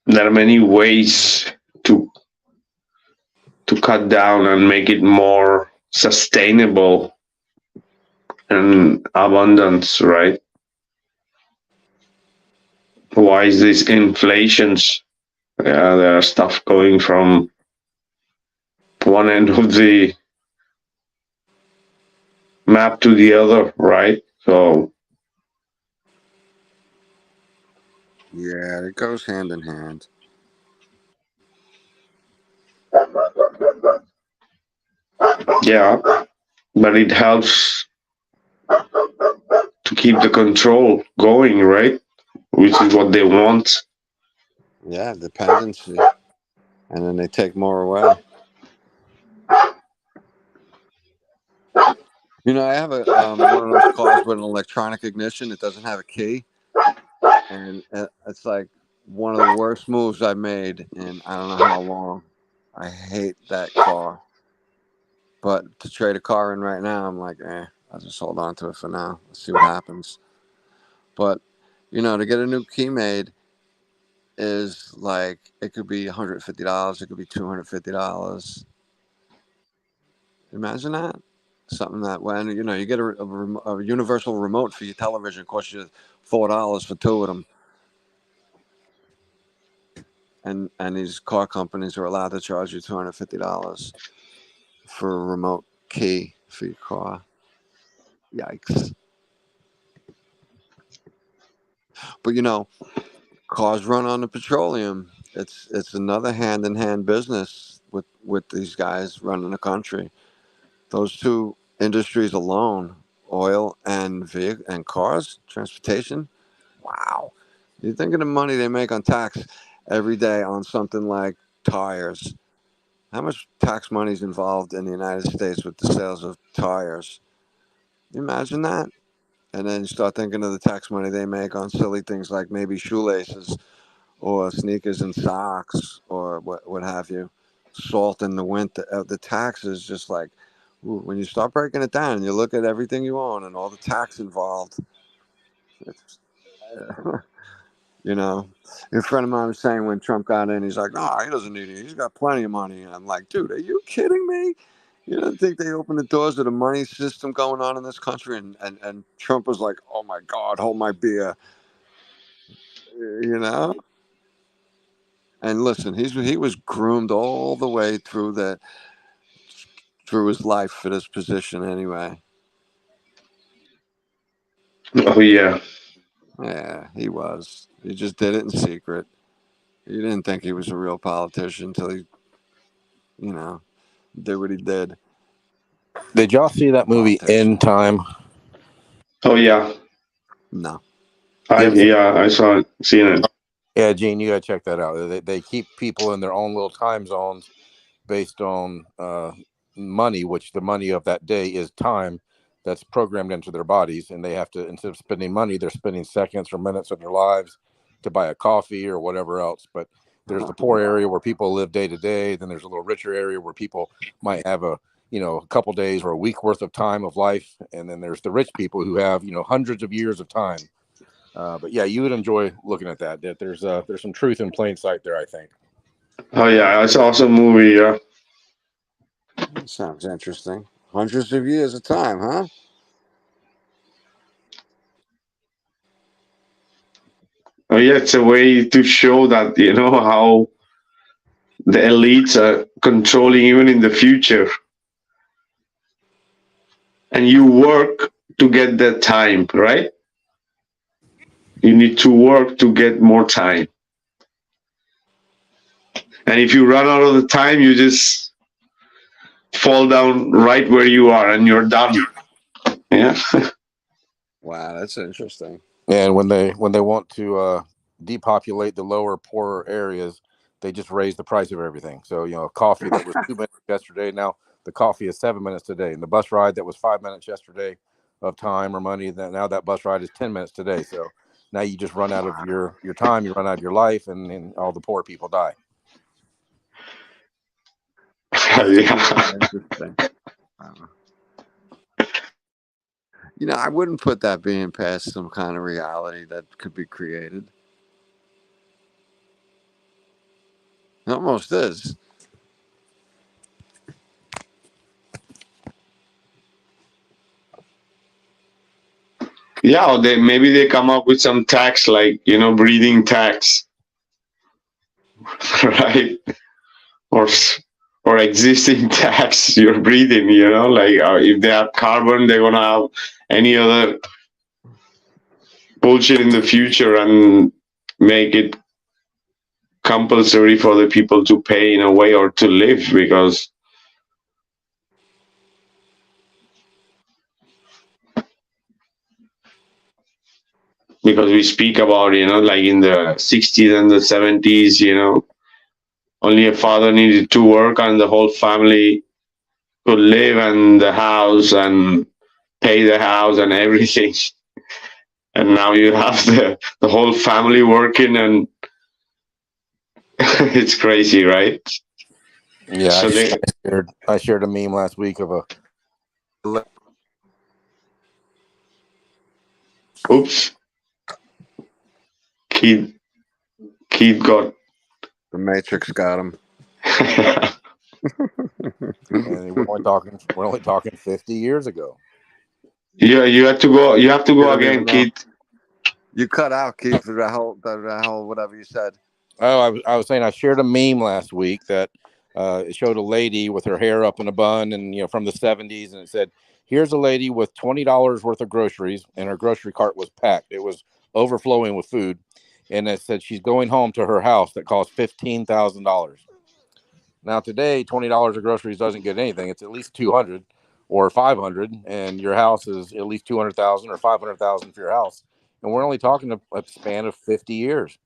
There are many ways to to cut down and make it more sustainable and abundance, right? Why is this inflations? Yeah, there are stuff going from one end of the map to the other, right? So Yeah, it goes hand in hand. Yeah, but it helps to keep the control going, right? Which is what they want. Yeah, dependency, and then they take more away. I have a one of those cars with an electronic ignition. It doesn't have a key, and it's like one of the worst moves I made in I don't know how long. I hate that car, but to trade a car in right now, I'm like, I'll just hold on to it for now. Let's see what happens. But to get a new key made is like it could be $150, it could be $250. Imagine that. Something that when you get a universal remote for your television, costs you $4 for two of them, and these car companies are allowed to charge you $250 for a remote key for your car. Yikes! But cars run on the petroleum. It's another hand in hand business with these guys running the country. Those two industries alone, oil and cars, transportation. Wow. You think of the money they make on tax every day on something like tires. How much tax money is involved in the United States with the sales of tires? You imagine that? And then you start thinking of the tax money they make on silly things like maybe shoelaces or sneakers and socks or what have you. Salt in the winter. The tax is just like, ooh, when you start breaking it down and you look at everything you own and all the tax involved, it's, You know, a friend of mine was saying when Trump got in, he's like, "No, he doesn't need it. He's got plenty of money." And I'm like, "Dude, are you kidding me? You don't think they opened the doors to the money system going on in this country?" And Trump was like, "Oh my God, hold my beer," you know. And listen, he was groomed all the way through his life for this position anyway. Oh yeah. Yeah, he was. He just did it in secret. He didn't think he was a real politician until he, you know, did what he did. Did y'all see that movie Politician. In Time? Oh yeah. No. I You ever see? yeah. I saw it. Seen it. Yeah, Gene, you gotta check that out. They keep people in their own little time zones based on money, which the money of that day is time that's programmed into their bodies, and they have to, instead of spending money, they're spending seconds or minutes of their lives to buy a coffee or whatever else. But there's the poor area where people live day to day. Then there's a little richer area where people might have a couple days or a week worth of time of life, and then there's the rich people who have hundreds of years of time. But yeah, you would enjoy looking at that. That there's some truth in plain sight there, I think. Oh yeah. I saw some movie. Yeah. That sounds interesting. Hundreds of years of time, huh? Oh yeah. It's a way to show that how the elites are controlling even in the future, and you work to get that time, right? You need to work to get more time. And if you run out of the time, you just fall down right where you are and you're done. Yeah. Wow, that's interesting. And when they want to depopulate the lower poorer areas, they just raise the price of everything. So coffee that was 2 minutes yesterday, now the coffee is 7 minutes today, and the bus ride that was 5 minutes yesterday of time or money, that now that bus ride is 10 minutes today. So now you just run out of your time, you run out of your life, and all the poor people die. Yeah. Interesting. I wouldn't put that being past some kind of reality that could be created. It almost is. Yeah, or maybe they come up with some tax like breathing tax, right? Or or existing tax you're breathing. Like if they have carbon, they're gonna have any other bullshit in the future, and make it compulsory for the people to pay in a way or to live, because we speak about, like in the 60s and the 70s, only a father needed to work and the whole family could live in the house and pay the house and everything. And now you have the whole family working, and it's crazy, right? Yeah, So I shared a meme last week of a. Oops. Keith got. The Matrix got him. And we're only talking 50 years ago. Yeah, you have to go again, Keith. You cut out, Keith, the whole whatever you said. Oh, I was saying I shared a meme last week that it showed a lady with her hair up in a bun, and from the 70s, and it said, "Here's a lady with $20 worth of groceries, and her grocery cart was packed. It was overflowing with food, and it said she's going home to her house that cost $15,000. Now today, $20 of groceries doesn't get anything. It's at least 200 or 500, and your house is at least 200,000 or 500,000 for your house. And we're only talking a span of 50 years."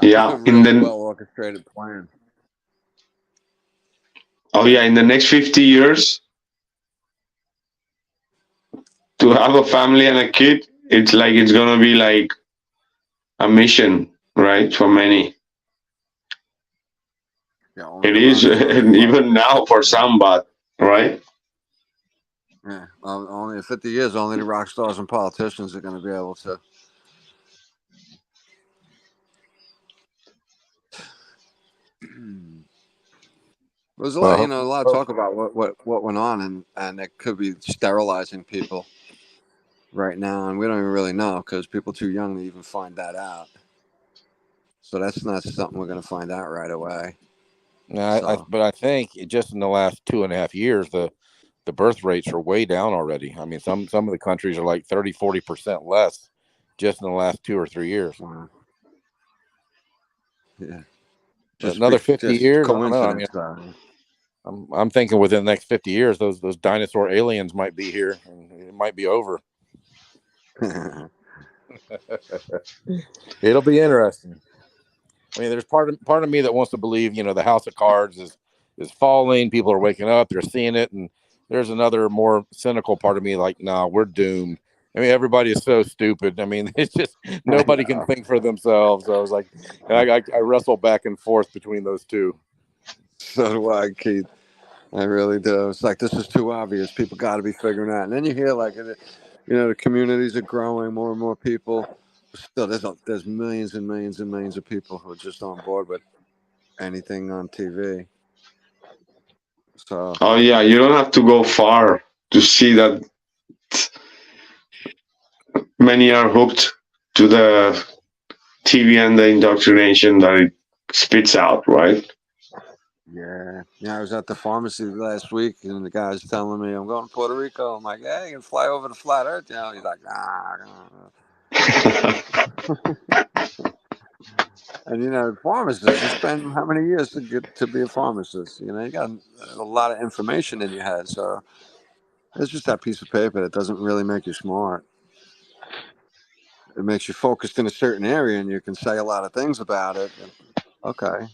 Yeah, a really well orchestrated plan. Oh yeah, in the next 50 years, to have a family and a kid, it's gonna be like a mission, right? For many. Yeah, It is, and even now for some, but right? Yeah, only in 50 years, only the rock stars and politicians are going to be able to. There's a lot, a lot of talk about what went on, and it could be sterilizing people right now, and we don't even really know because people are too young to even find that out. So that's not something we're going to find out right away. But I think just in the last 2.5 years, the birth rates are way down already. I mean, some of the countries are like 30-40% less just in the last 2 or 3 years. Wow. Yeah. Another 50 years. Coincidence. I mean, I'm thinking within the next 50 years, those dinosaur aliens might be here, and it might be over. It'll be interesting. I mean, there's part of me that wants to believe, the house of cards is falling. People are waking up, they're seeing it, and there's another more cynical part of me like, nah, we're doomed. I mean, everybody is so stupid. I mean, it's just nobody can think for themselves. So I was like, I wrestle back and forth between those two. So do I, Keith. I really do. It's like, this is too obvious. People got to be figuring out. And then you hear the communities are growing, more and more people. Still, there's millions and millions and millions of people who are just on board with anything on TV. So. Oh yeah, you don't have to go far to see that many are hooked to the TV and the indoctrination that it spits out, right? Yeah, I was at the pharmacy last week, and the guy's telling me I'm going to Puerto Rico. I'm like, "Hey, you can fly over to Flat Earth." He's like, "Nah." And pharmacists, you spend how many years to get to be a pharmacist? You got a lot of information in your head, so it's just that piece of paper that doesn't really make you smart. It makes you focused in a certain area, and you can say a lot of things about it. Okay.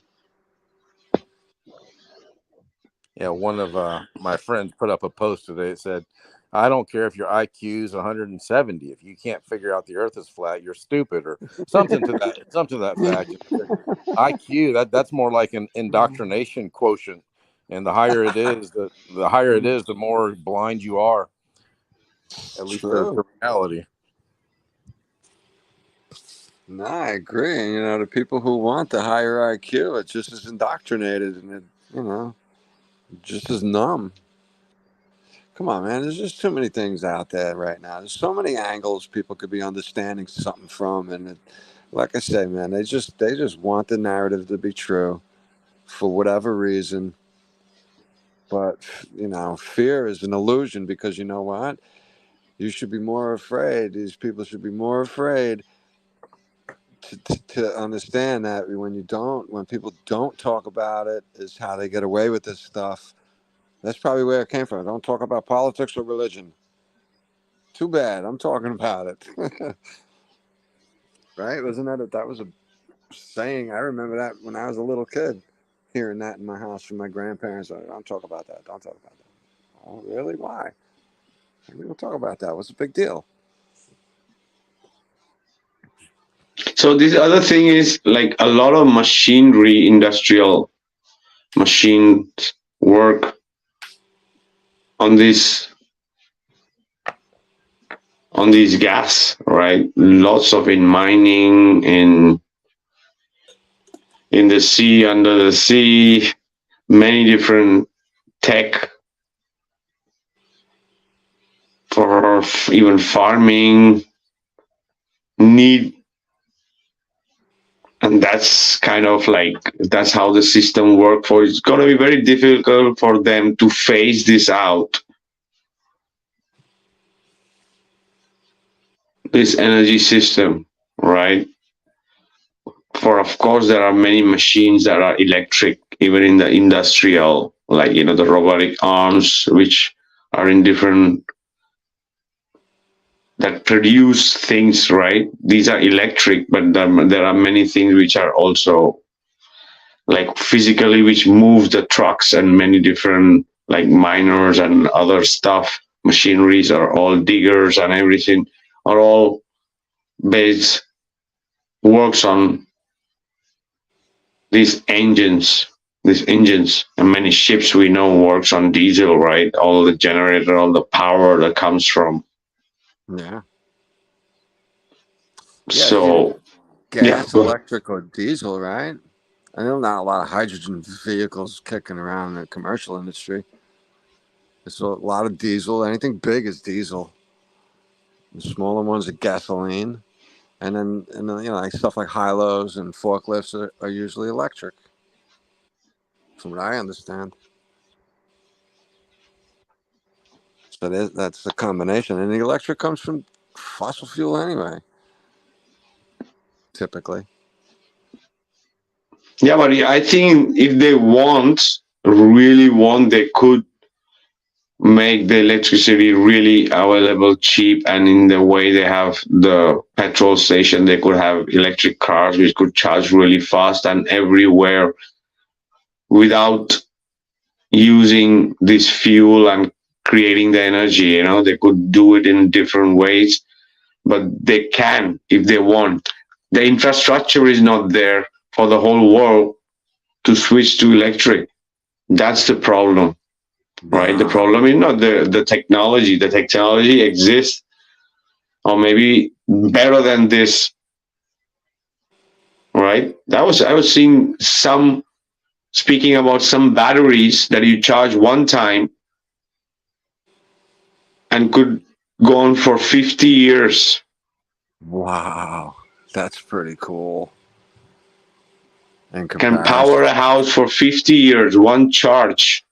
Yeah, one of my friends put up a post today. It said, "I don't care if your IQ is 170. If you can't figure out the Earth is flat, you're stupid," or something to that fact. IQ that's more like an indoctrination quotient, and the higher it is, the more blind you are, at least to reality. No, I agree. The people who want the higher IQ, it's just as indoctrinated, and just as numb. Come on, man. There's just too many things out there right now. There's so many angles people could be understanding something from, and like I say, man, they just want the narrative to be true for whatever reason. But fear is an illusion, because you know what? You should be more afraid. These people should be more afraid to understand that when people don't talk about it, is how they get away with this stuff. That's probably where it came from. Don't talk about politics or religion. Too bad. I'm talking about it. Right? Wasn't that was a saying? I remember that when I was a little kid, hearing that in my house from my grandparents. Don't talk about that. Don't talk about that. Oh, really? Why? We don't talk about that. What's the big deal? So this other thing is like a lot of machinery, industrial machines work on this gas, right? Lots of in mining, in the sea, under the sea, many different tech for even farming need, and that's kind of like that's how the system works. For it's going to be very difficult for them to phase this out, this energy system, right? For of course there are many machines that are electric, even in the industrial, like the robotic arms, which are in different, that produce things, right? These are electric, but there are many things which are also like physically, which move the trucks, and many different like miners and other stuff, machineries are all diggers and everything are all based, works on these engines, and many ships we know works on diesel, right? All the generator, all the power that comes from. Yeah. Yeah. Either So yeah, gas, electric, or diesel, right? I know not a lot of hydrogen vehicles kicking around in the commercial industry. There's a lot of diesel. Anything big is diesel. The smaller ones are gasoline. And then like stuff like high-lows and forklifts are usually electric, from what I understand. So that's the combination. And the electric comes from fossil fuel anyway, typically. yeah, but I think if they really want, they could make the electricity really available cheap, and in the way they have the petrol station, they could have electric cars which could charge really fast and everywhere without using this fuel and creating the energy. They could do it in different ways, but they can if they want. The infrastructure is not there for the whole world to switch to electric. That's the problem, right? The Wow. problem is not the technology. The technology exists, or maybe better than this, right? I was seeing some, speaking about some batteries that you charge one time and could go on for 50 years. Wow. That's pretty cool in Can power comparison. a house for 50 years, one charge.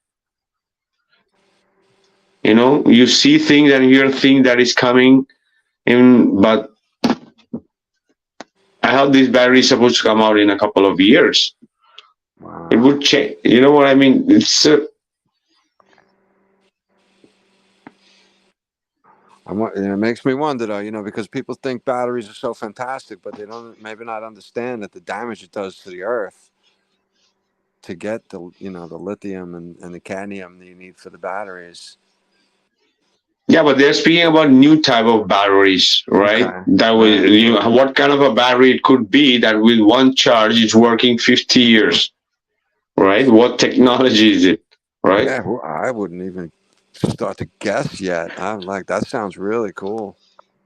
You see things and hear things that is coming in, but I heard this battery is supposed to come out in a couple of years. Wow. It would change. You know what I mean? It's It makes me wonder though, because people think batteries are so fantastic, but they don't maybe not understand that the damage it does to the earth to get the lithium and the cadmium that you need for the batteries. yeah, but they're speaking about new type of batteries, right? Okay. That All will right. what kind of a battery it could be that with one charge is working 50 years, right? What technology is it, right? Yeah, well, I wouldn't even start to guess yet. I'm like, that sounds really cool.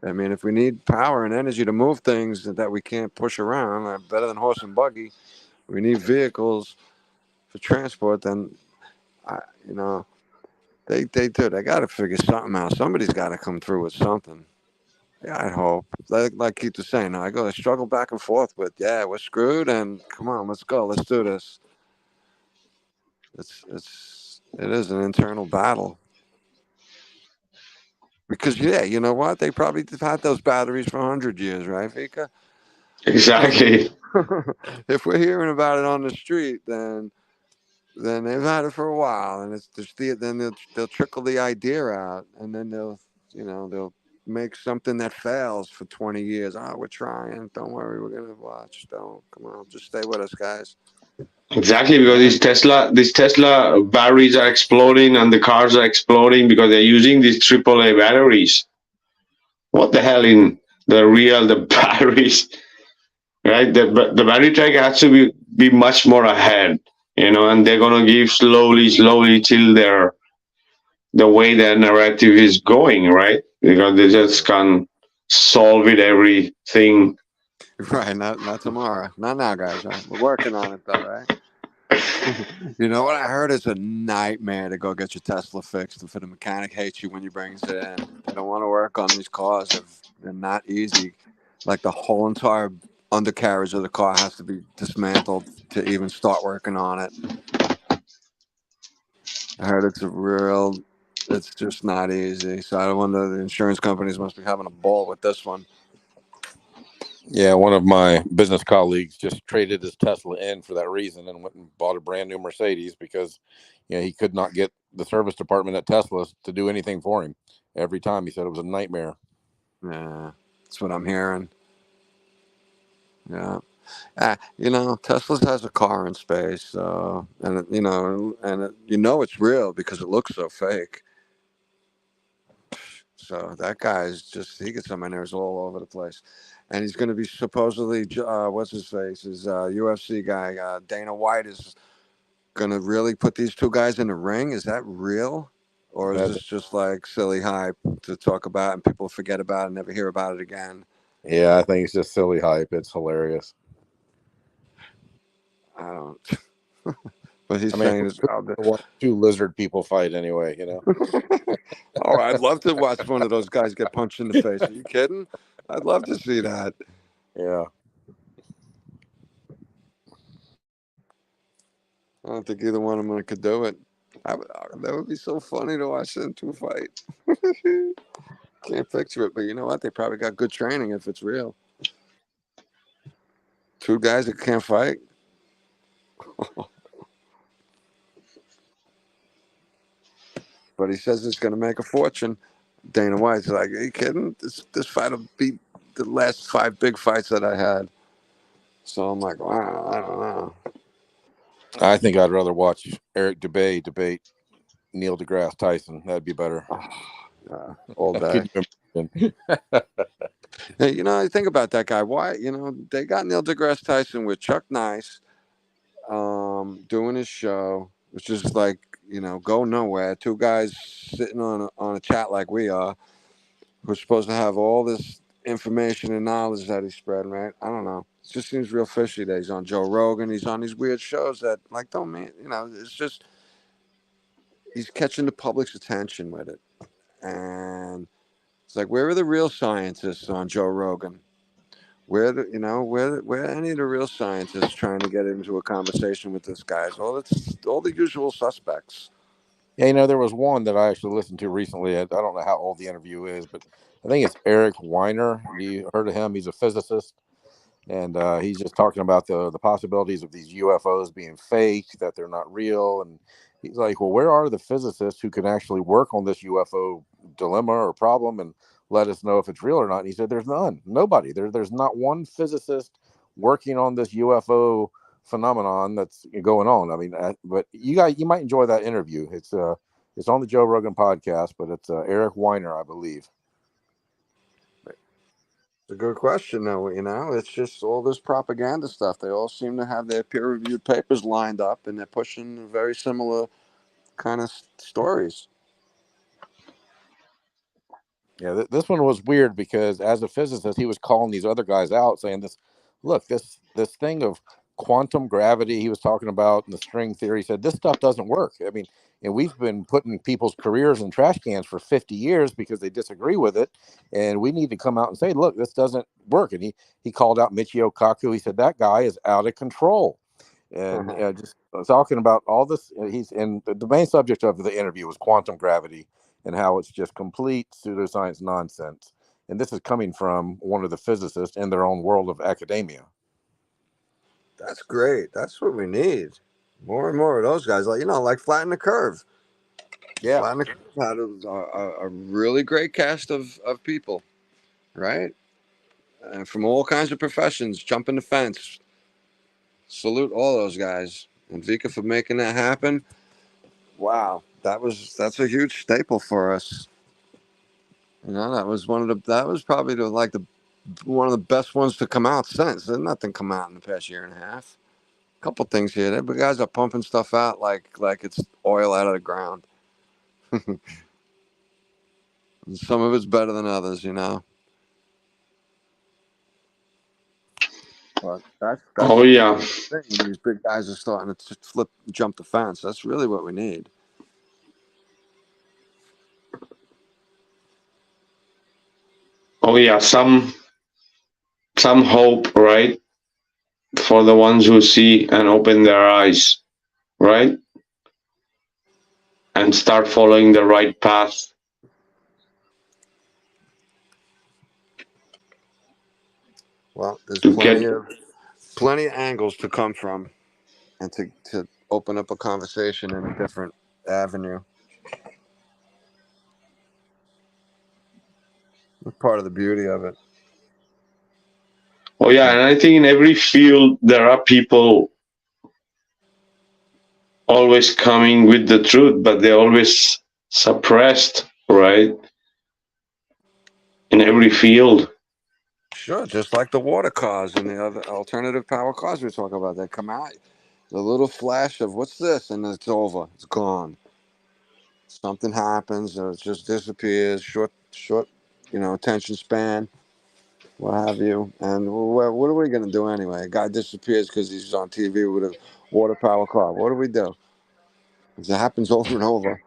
I mean, if we need power and energy to move things that we can't push around, better than horse and buggy, we need vehicles for transport, then, I, you know, they do. They got to figure something out. Somebody's got to come through with something. Yeah, I hope. Like Keith was saying, I go to struggle back and forth with, yeah, we're screwed, and come on, let's go. Let's do this. It is an internal battle. Because you know what? They probably have had those batteries for 100 years, right, Vika? Exactly. If we're hearing about it on the street, then they've had it for a while, and it's just then they'll trickle the idea out, and then they'll make something that fails for 20 years. Oh, we're trying. Don't worry, we're gonna watch. Don't come on, just stay with us, guys. Exactly, because Yeah. these Tesla batteries are exploding and the cars are exploding because they're using these AAA batteries. What the hell in the batteries, right? The battery tech has to be much more ahead, and they're gonna give slowly till the way their narrative is going, right? Because they just can't solve it everything. Right, not tomorrow, not now, guys. Right? We're working on it though, right? You know what I heard? It's a nightmare to go get your Tesla fixed. For the mechanic hates you when you brings it in. They don't want to work on these cars. They're not easy. Like the whole entire undercarriage of the car has to be dismantled to even start working on it. I heard it's just not easy. So I wonder, the insurance companies must be having a ball with this one. Yeah, one of my business colleagues just traded his Tesla in for that reason and went and bought a brand new Mercedes because he could not get the service department at Tesla to do anything for him. Every time he said it was a nightmare. Yeah, that's what I'm hearing. Yeah. Tesla has a car in space, it's real because it looks so fake. So that he gets on my nerves all over the place, and he's going to be supposedly, what's his face, his UFC guy, Dana White is going to really put these two guys in the ring. Is that real, or is That's, this just like silly hype to talk about and people forget about it and never hear about it again? yeah, I think it's just silly hype. It's hilarious. I don't. But he's I mean, saying it's who out there. watch two lizard people fight anyway? Oh, I'd love to watch one of those guys get punched in the face. Are you kidding? I'd love to see that. Yeah. I don't think either one of them could do it. That would be so funny to watch them two fight. Can't picture it, but you know what? They probably got good training if it's real. Two guys that can't fight. But he says it's going to make a fortune. Dana White's like, are you kidding? This fight will beat the last 5 big fights that I had. So I'm like, wow, I don't know. I think I'd rather watch Eric debate Neil deGrasse Tyson. That'd be better. All day. Could you imagine? Hey, I think about that guy. Why? They got Neil deGrasse Tyson with Chuck Nice, doing his show, which is like, go nowhere. Two guys sitting on a chat like we are, who's supposed to have all this information and knowledge that he's spreading, right? I don't know. It just seems real fishy that he's on Joe Rogan. He's on these weird shows that, like, don't mean, it's just, he's catching the public's attention with it. And it's like, where are the real scientists on Joe Rogan? Where any of the real scientists trying to get into a conversation with this guy? It's all the usual suspects. Yeah, there was one that I actually listened to recently. I don't know how old the interview is, but I think it's Eric Weiner. You heard of him? He's a physicist, and he's just talking about the possibilities of these UFOs being fake, that they're not real. And he's like, well, where are the physicists who can actually work on this UFO dilemma or problem and let us know if it's real or not? And he said, there's nobody. There's not one physicist working on this UFO phenomenon that's going on. I mean, but you might enjoy that interview. It's on the Joe Rogan podcast, but it's Eric Weiner, I believe. It's a good question, though. It's just all this propaganda stuff. They all seem to have their peer-reviewed papers lined up, and they're pushing very similar kind of stories. Yeah, this one was weird because as a physicist, he was calling these other guys out, saying this thing of quantum gravity he was talking about and the string theory. He said this stuff doesn't work. I mean, and we've been putting people's careers in trash cans for 50 years because they disagree with it, and we need to come out and say, look, this doesn't work. And he called out Michio Kaku. He said that guy is out of control. And just talking about all this, and the main subject of the interview was quantum gravity and how it's just complete pseudoscience nonsense. And this is coming from one of the physicists in their own world of academia. That's great. That's what we need. More and more of those guys, like Flatten the Curve. Yeah. Flatten the Curve had a really great cast of people, right? And from all kinds of professions, jumping the fence. Salute all those guys. And Vika for making that happen. Wow, that's a huge staple for us. That was probably one of the best ones to come out since. There's nothing come out in the past year and a half. A couple things here. The guys are pumping stuff out like it's oil out of the ground. Some of it's better than others, But that's Oh yeah. the thing. When these big guys are starting to jump the fence. That's really what we need. Oh yeah. Some hope, right? For the ones who see and open their eyes, right? And start following the right path. Well, there's To plenty of angles to come from, and to open up a conversation in a different avenue. That's part of the beauty of it. Oh yeah, and I think in every field there are people always coming with the truth, but they're always suppressed, right? In every field. Sure, just like the water cars and the other alternative power cars we talk about. They come out, the little flash of what's this, and it's over. It's gone. Something happens, or it just disappears. Short, attention span, what have you. And what are we going to do anyway? A guy disappears because he's on TV with a water power car. What do we do? It happens over and over.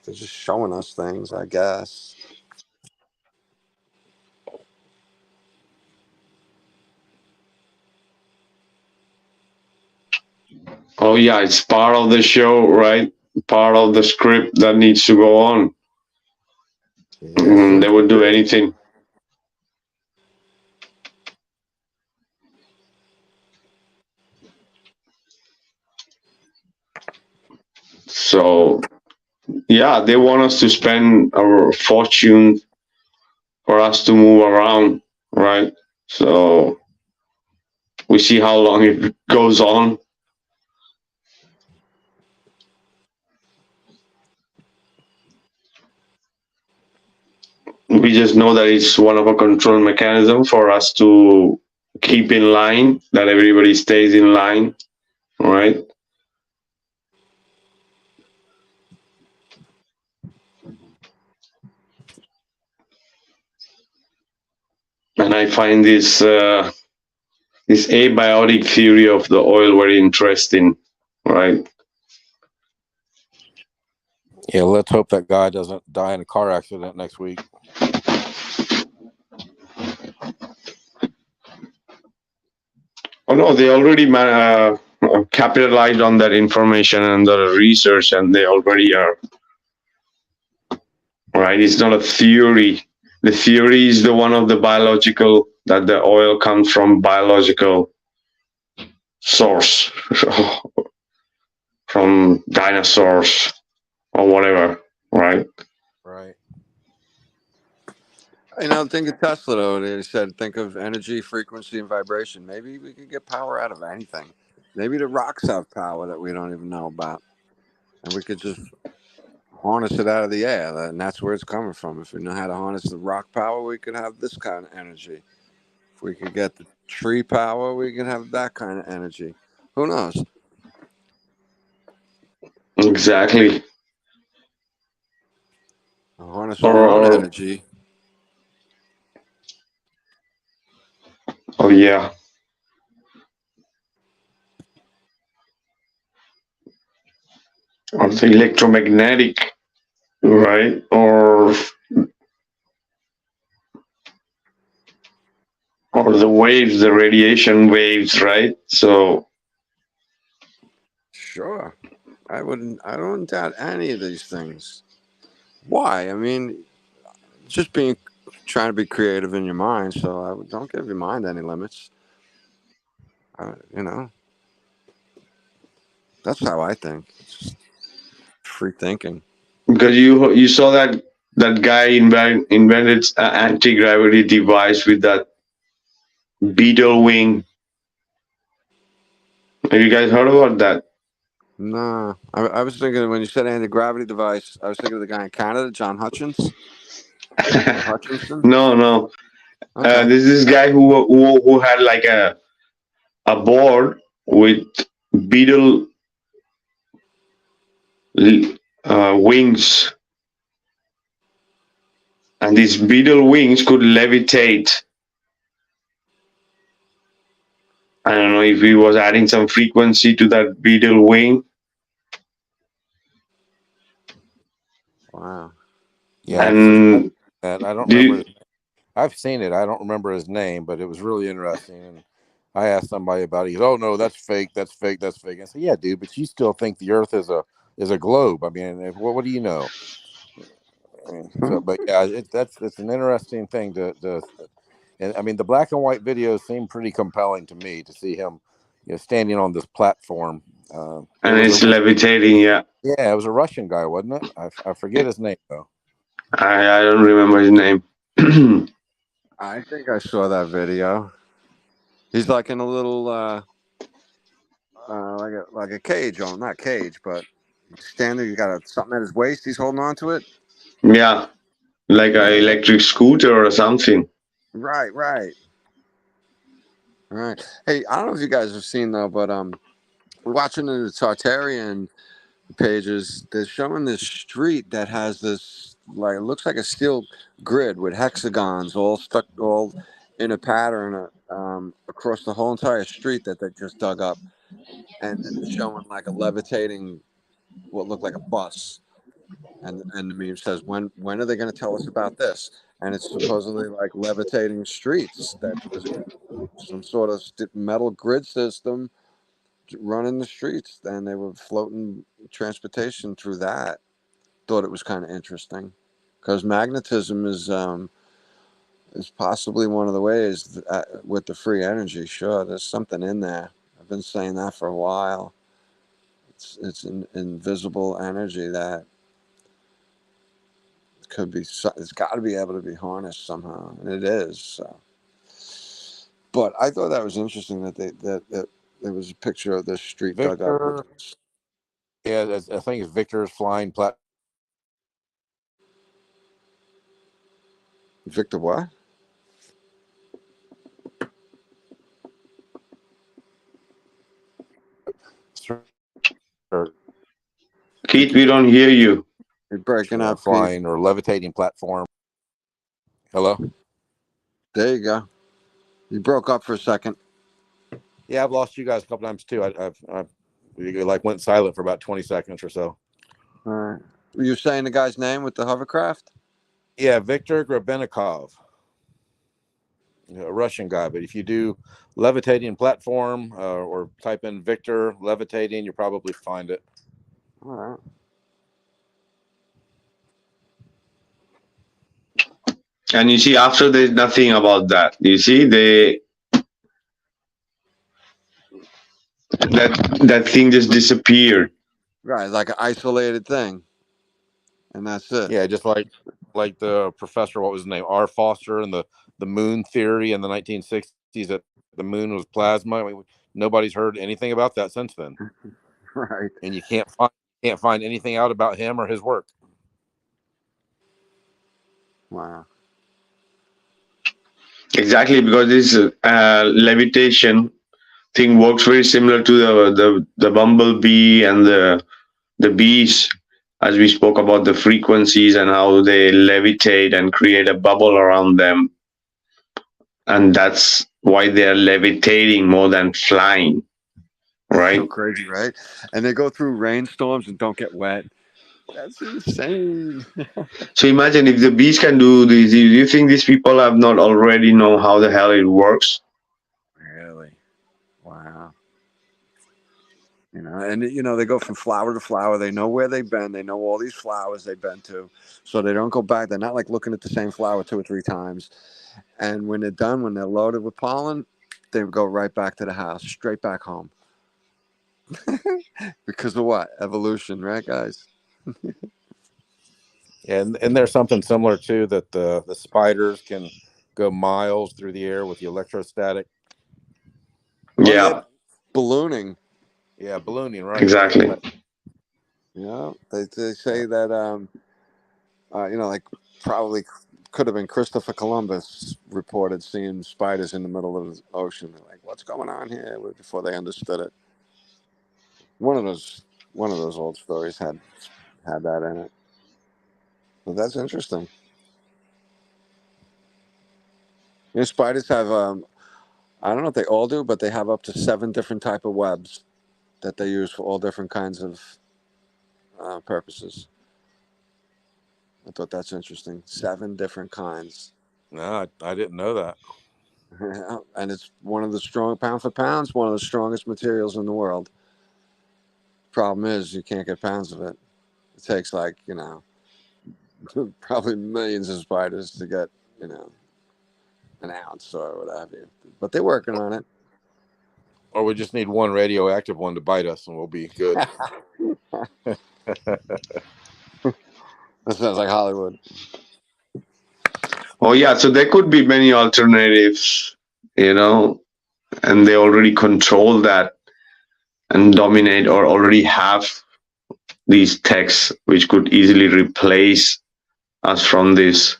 They're just showing us things, I guess. Oh yeah, it's part of the show, right? Part of the script that needs to go on. Yes, They would do anything. So yeah, they want us to spend our fortune for us to move around, right? So we see how long it goes on. We just know that it's one of a control mechanism for us to keep in line, that everybody stays in line, right? And I find this abiotic theory of the oil very interesting, right? Yeah, let's hope that guy doesn't die in a car accident next week. Oh no, they already capitalized on that information and the research, and they already are. Right? It's not a theory. The theory is the one of the biological, that the oil comes from biological source, from dinosaurs or whatever, right? Right. Think of Tesla, though. They said, think of energy, frequency, and vibration. Maybe we could get power out of anything. Maybe the rocks have power that we don't even know about. And we could just harness it out of the air. And that's where it's coming from. If we know how to harness the rock power, we could have this kind of energy. If we could get the tree power, we could have that kind of energy. Who knows? Exactly. Harness our own energy. Oh yeah. Or the electromagnetic, right? Or the waves, the radiation waves, right? So sure. I don't doubt any of these things. Why? I mean, just trying to be creative in your mind. So don't give your mind any limits. You know, that's how I think. It's just free thinking. Because you saw that guy invented an anti-gravity device with that beetle wing. Have you guys heard about that? Nah, I was thinking when you said anti-gravity device, I was thinking of the guy in Canada, John Hutchins or Hutchinson. No, no. Okay. This is guy who had like a board with beetle wings, and these beetle wings could levitate. I don't know if he was adding some frequency to that beetle wing, Wow. Yeah, and I don't do remember. you, I've seen it. I don't remember his name, but it was really interesting. And I asked somebody about it. He goes, "Oh no, that's fake. That's fake. That's fake." I said, "Yeah, dude, but you still think the Earth is a globe? I mean, what do you know?" I mean, so, but yeah, it's an interesting thing to. And I mean, the black and white videos seem pretty compelling to me to see him, standing on this platform. It and was it's levitating. Yeah, it was a Russian guy, wasn't it? I forget his name though. I don't remember his name. I think I saw that video. He's like in a little like a cage on not cage, but standing. You got something at his waist. He's holding on to it. Yeah, like an Yeah. electric scooter or something. Right. Right. Right. Hey, I don't know if you guys have seen though, but we're watching the Tartarian pages. They're showing this street that has this like it looks like a steel grid with hexagons all stuck all in a pattern across the whole entire street that they just dug up, and it's showing like a levitating what looked like a bus. And the meme says, when are they going to tell us about this? And it's supposedly like levitating streets. That there's some sort of metal grid system running the streets, and they were floating transportation through that. Thought it was kind of interesting because magnetism is possibly one of the ways with the free energy. Sure, there's something in there. I've been saying that for a while. It's an invisible energy that could be. It's got to be able to be harnessed somehow, and it is. So. But I thought that was interesting that that there was a picture of this street dug up. Victor, yeah, I think it's Victor's flying platform. Victor, what? Keith, we don't hear you. You're breaking up, Pete. Flying or levitating platform. Hello. There you go. You broke up for a second. Yeah, I've lost you guys a couple times too. I've you like went silent for about 20 seconds or so. All right. You're saying the guy's name with the hovercraft? Yeah, Viktor Grebennikov, a Russian guy. But if you do levitating platform or type in Victor levitating, you'll probably find it. All right. And you see, after there's nothing about that. You see, that thing just disappeared. Right, like an isolated thing, and that's it. Yeah, just like the professor, what was his name, R. Foster, and the moon theory in the 1960s that the moon was plasma. I mean, nobody's heard anything about that since then. Right. And you can't find anything out about him or his work. Wow. Exactly, because this levitation thing works very similar to the bumblebee and the bees, as we spoke about the frequencies and how they levitate and create a bubble around them, and that's why they're levitating more than flying, right? So crazy, right? And they go through rainstorms and don't get wet. That's insane. So imagine if the bees can do this. Do you think these people have not already know how the hell it works? Really? Wow. And they go from flower to flower. They know where they've been. They know all these flowers they've been to, so they don't go back. They're not like looking at the same flower 2 or 3 times. And when they're done, when they're loaded with pollen, they go right back to the house, straight back home. Because of what? Evolution, right, guys? And there's something similar too, that the spiders can go miles through the air with the electrostatic. Oh yeah, Yeah, ballooning. Yeah, ballooning, right? exactly. Yeah, they say that like probably could have been Christopher Columbus reported seeing spiders in the middle of the ocean. They're like, what's going on here? Before they understood it. One of those old stories had that in it. But that's interesting. Spiders have I don't know if they all do, but they have up to 7 different type of webs that they use for all different kinds of purposes. I thought that's interesting. 7 different kinds. No, I didn't know that. And it's one of the strong, pound for pounds, one of the strongest materials in the world. Problem is, you can't get pounds of it. It takes probably millions of spiders to get, an ounce or what have you. But they're working on it. Or we just need one radioactive one to bite us, and we'll be good. That sounds like Hollywood. Oh yeah, so there could be many alternatives, and they already control that and dominate, or already have these techs which could easily replace us from this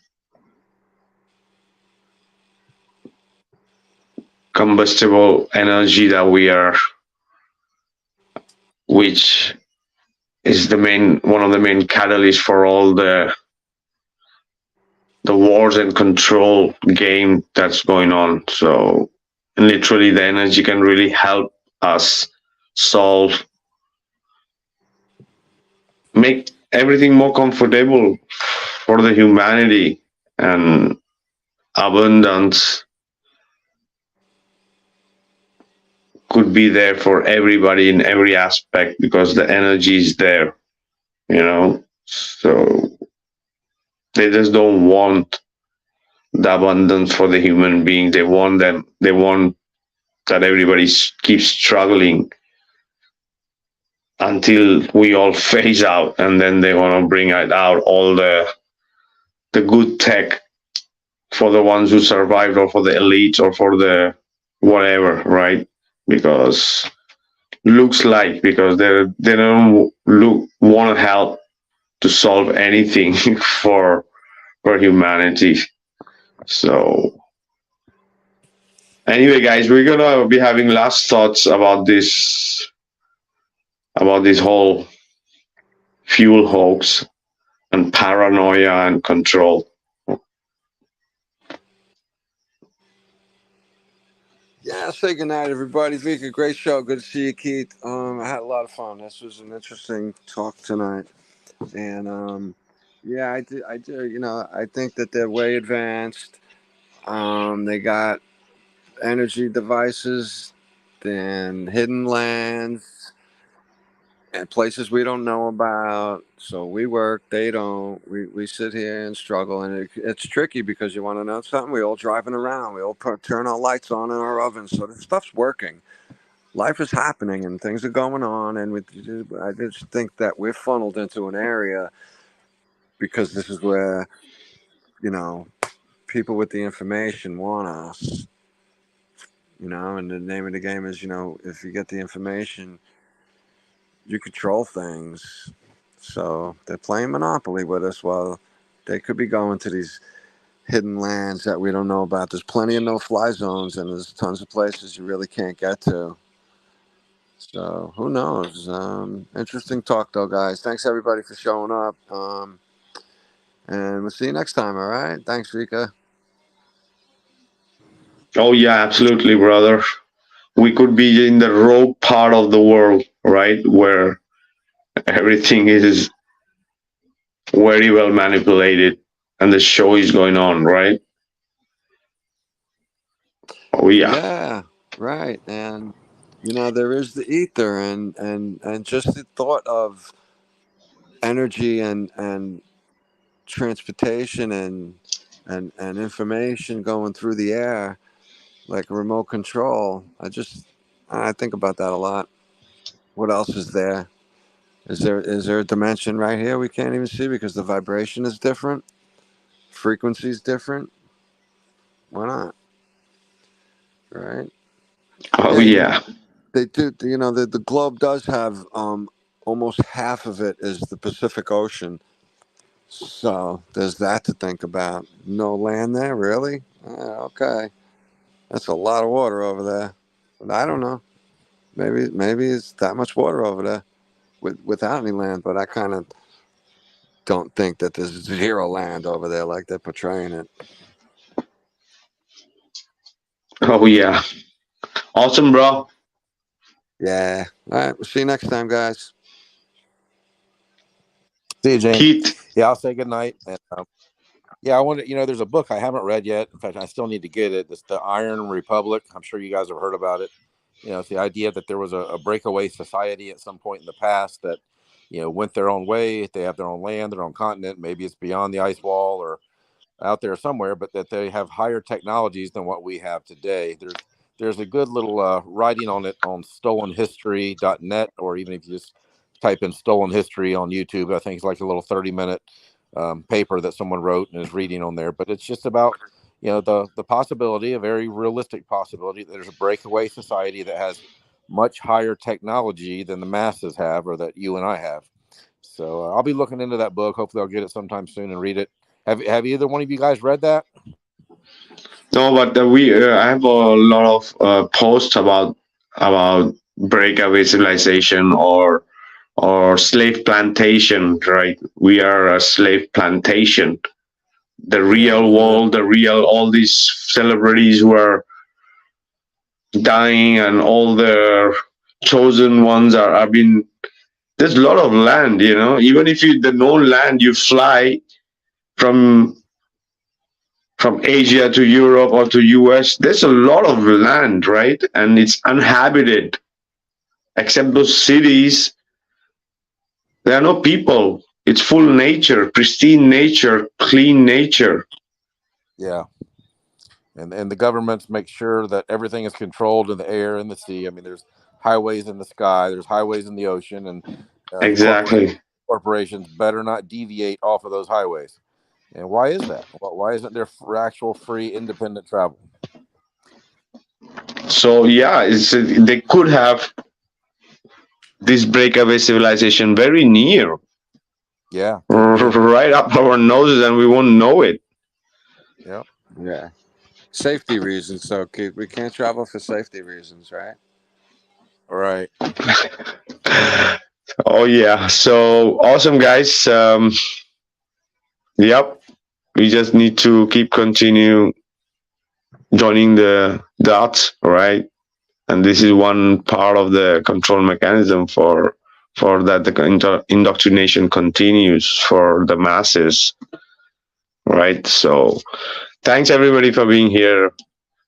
combustible energy that we are, which is one of the main catalysts for all the wars and control game that's going on. So literally the energy can really help us make everything more comfortable for the humanity, and abundance could be there for everybody in every aspect because the energy is there, so they just don't want the abundance for the human being. They want that everybody keeps struggling until we all phase out, and then they want to bring it out all the good tech for the ones who survived, or for the elites, or for the whatever, right? Because because they don't want to help to solve anything for humanity. So anyway, guys, we're gonna be having last thoughts about this whole fuel hoax and paranoia and control. Yeah, say goodnight, everybody. Vika, great show. Good to see you, Keith. I had a lot of fun. This was an interesting talk tonight. And yeah, I do. I think that they're way advanced. They got energy devices, then hidden lands, and places we don't know about. So we work, they don't. We sit here and struggle, and it's tricky because you want to know something. We all driving around. We all turn our lights on in our ovens, so the stuff's working. Life is happening, and things are going on. And I just think that we're funneled into an area because this is where people with the information want us. And the name of the game is, if you get the information, you control things. So they're playing Monopoly with us while they could be going to these hidden lands that we don't know about. There's plenty of no-fly zones, and there's tons of places you really can't get to. So who knows? Interesting talk, though, guys. Thanks, everybody, for showing up. And we'll see you next time, all right? Thanks, Rika. Oh yeah, absolutely, brother. We could be in the rogue part of the world, right, where everything is very well manipulated and the show is going on, right? Oh yeah. Yeah, right. And there is the ether, and just the thought of energy and transportation and information going through the air like a remote control. I think about that a lot. What else is there? Is there a dimension right here we can't even see because the vibration is different, frequency is different? Why not? Right? Oh Yeah, yeah. they do. The globe does have almost half of it is the Pacific Ocean. So there's that to think about. No land there, really? Okay, that's a lot of water over there. But I don't know. Maybe it's that much water over there without any land. But I kind of don't think that there's zero land over there like they're portraying it. Oh yeah. Awesome, bro. Yeah. All right. We'll see you next time, guys. See you, Jane. Keith. Yeah, I'll say good night. And, yeah, I wanted, there's a book I haven't read yet. In fact, I still need to get it. It's The Iron Republic. I'm sure you guys have heard about it. It's the idea that there was a breakaway society at some point in the past that, went their own way. They have their own land, their own continent. Maybe it's beyond the ice wall or out there somewhere, but that they have higher technologies than what we have today. There's a good little writing on it on stolenhistory.net, or even if you just type in stolen history on YouTube, I think it's like a little 30-minute paper that someone wrote and is reading on there. But it's just about, the possibility, a very realistic possibility, that there's a breakaway society that has much higher technology than the masses have, or that you and I have. So I'll be looking into that book. Hopefully I'll get it sometime soon and read it. Have either one of you guys read that? No, but I have a lot of posts about breakaway civilization or slave plantation. Right, we are a slave plantation. The real world, all these celebrities who are dying, and all the chosen ones are been. There's a lot of land, Even if the known land, you fly from Asia to Europe or to US, there's a lot of land, right? And it's uninhabited. Except those cities, there are no people. It's full nature, pristine nature, clean nature. Yeah. And the governments make sure that everything is controlled in the air and the sea. I mean, there's highways in the sky, there's highways in the ocean, and exactly. Corporations better not deviate off of those highways. And why is that? Why isn't there actual free independent travel? So yeah, they could have this breakaway civilization very near. Yeah. Right up our noses, and we won't know it. Yeah. Yeah. Safety reasons, so Keith, we can't travel for safety reasons, right? All right. Oh yeah. So awesome, guys. Yep. We just need to continue joining the dots, right? And this is one part of the control mechanism for that the indoctrination continues for the masses, right? So thanks everybody for being here.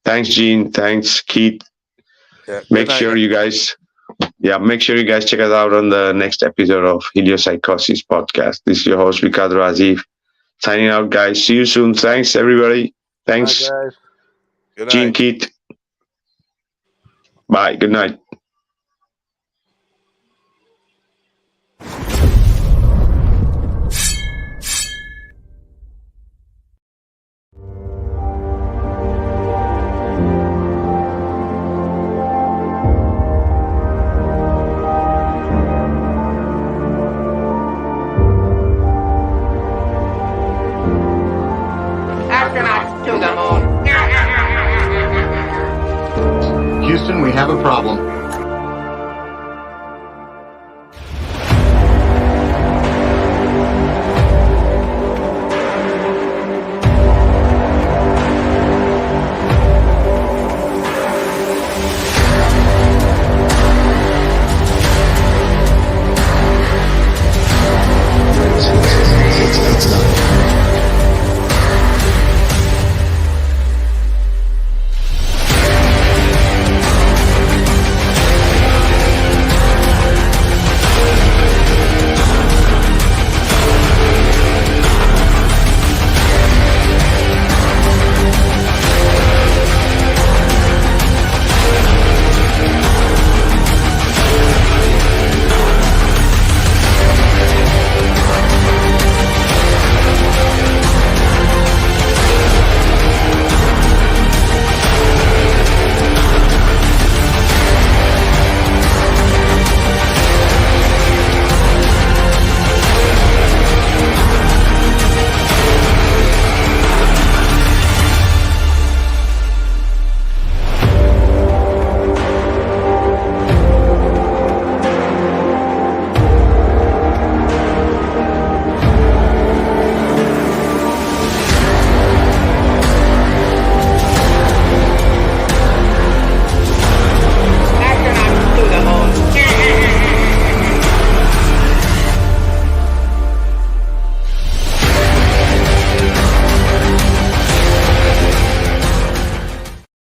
Thanks, Gene. Thanks, Keith. Yeah, make sure you guys check us out on the next episode of Heliopsychosis podcast. This is your host, Vikka, Draziv. Signing out, guys. See you soon. Thanks, everybody. Thanks, bye, guys. Good Gene, night. Keith. Bye. Good night. Astronauts to the moon. Houston, we have a problem.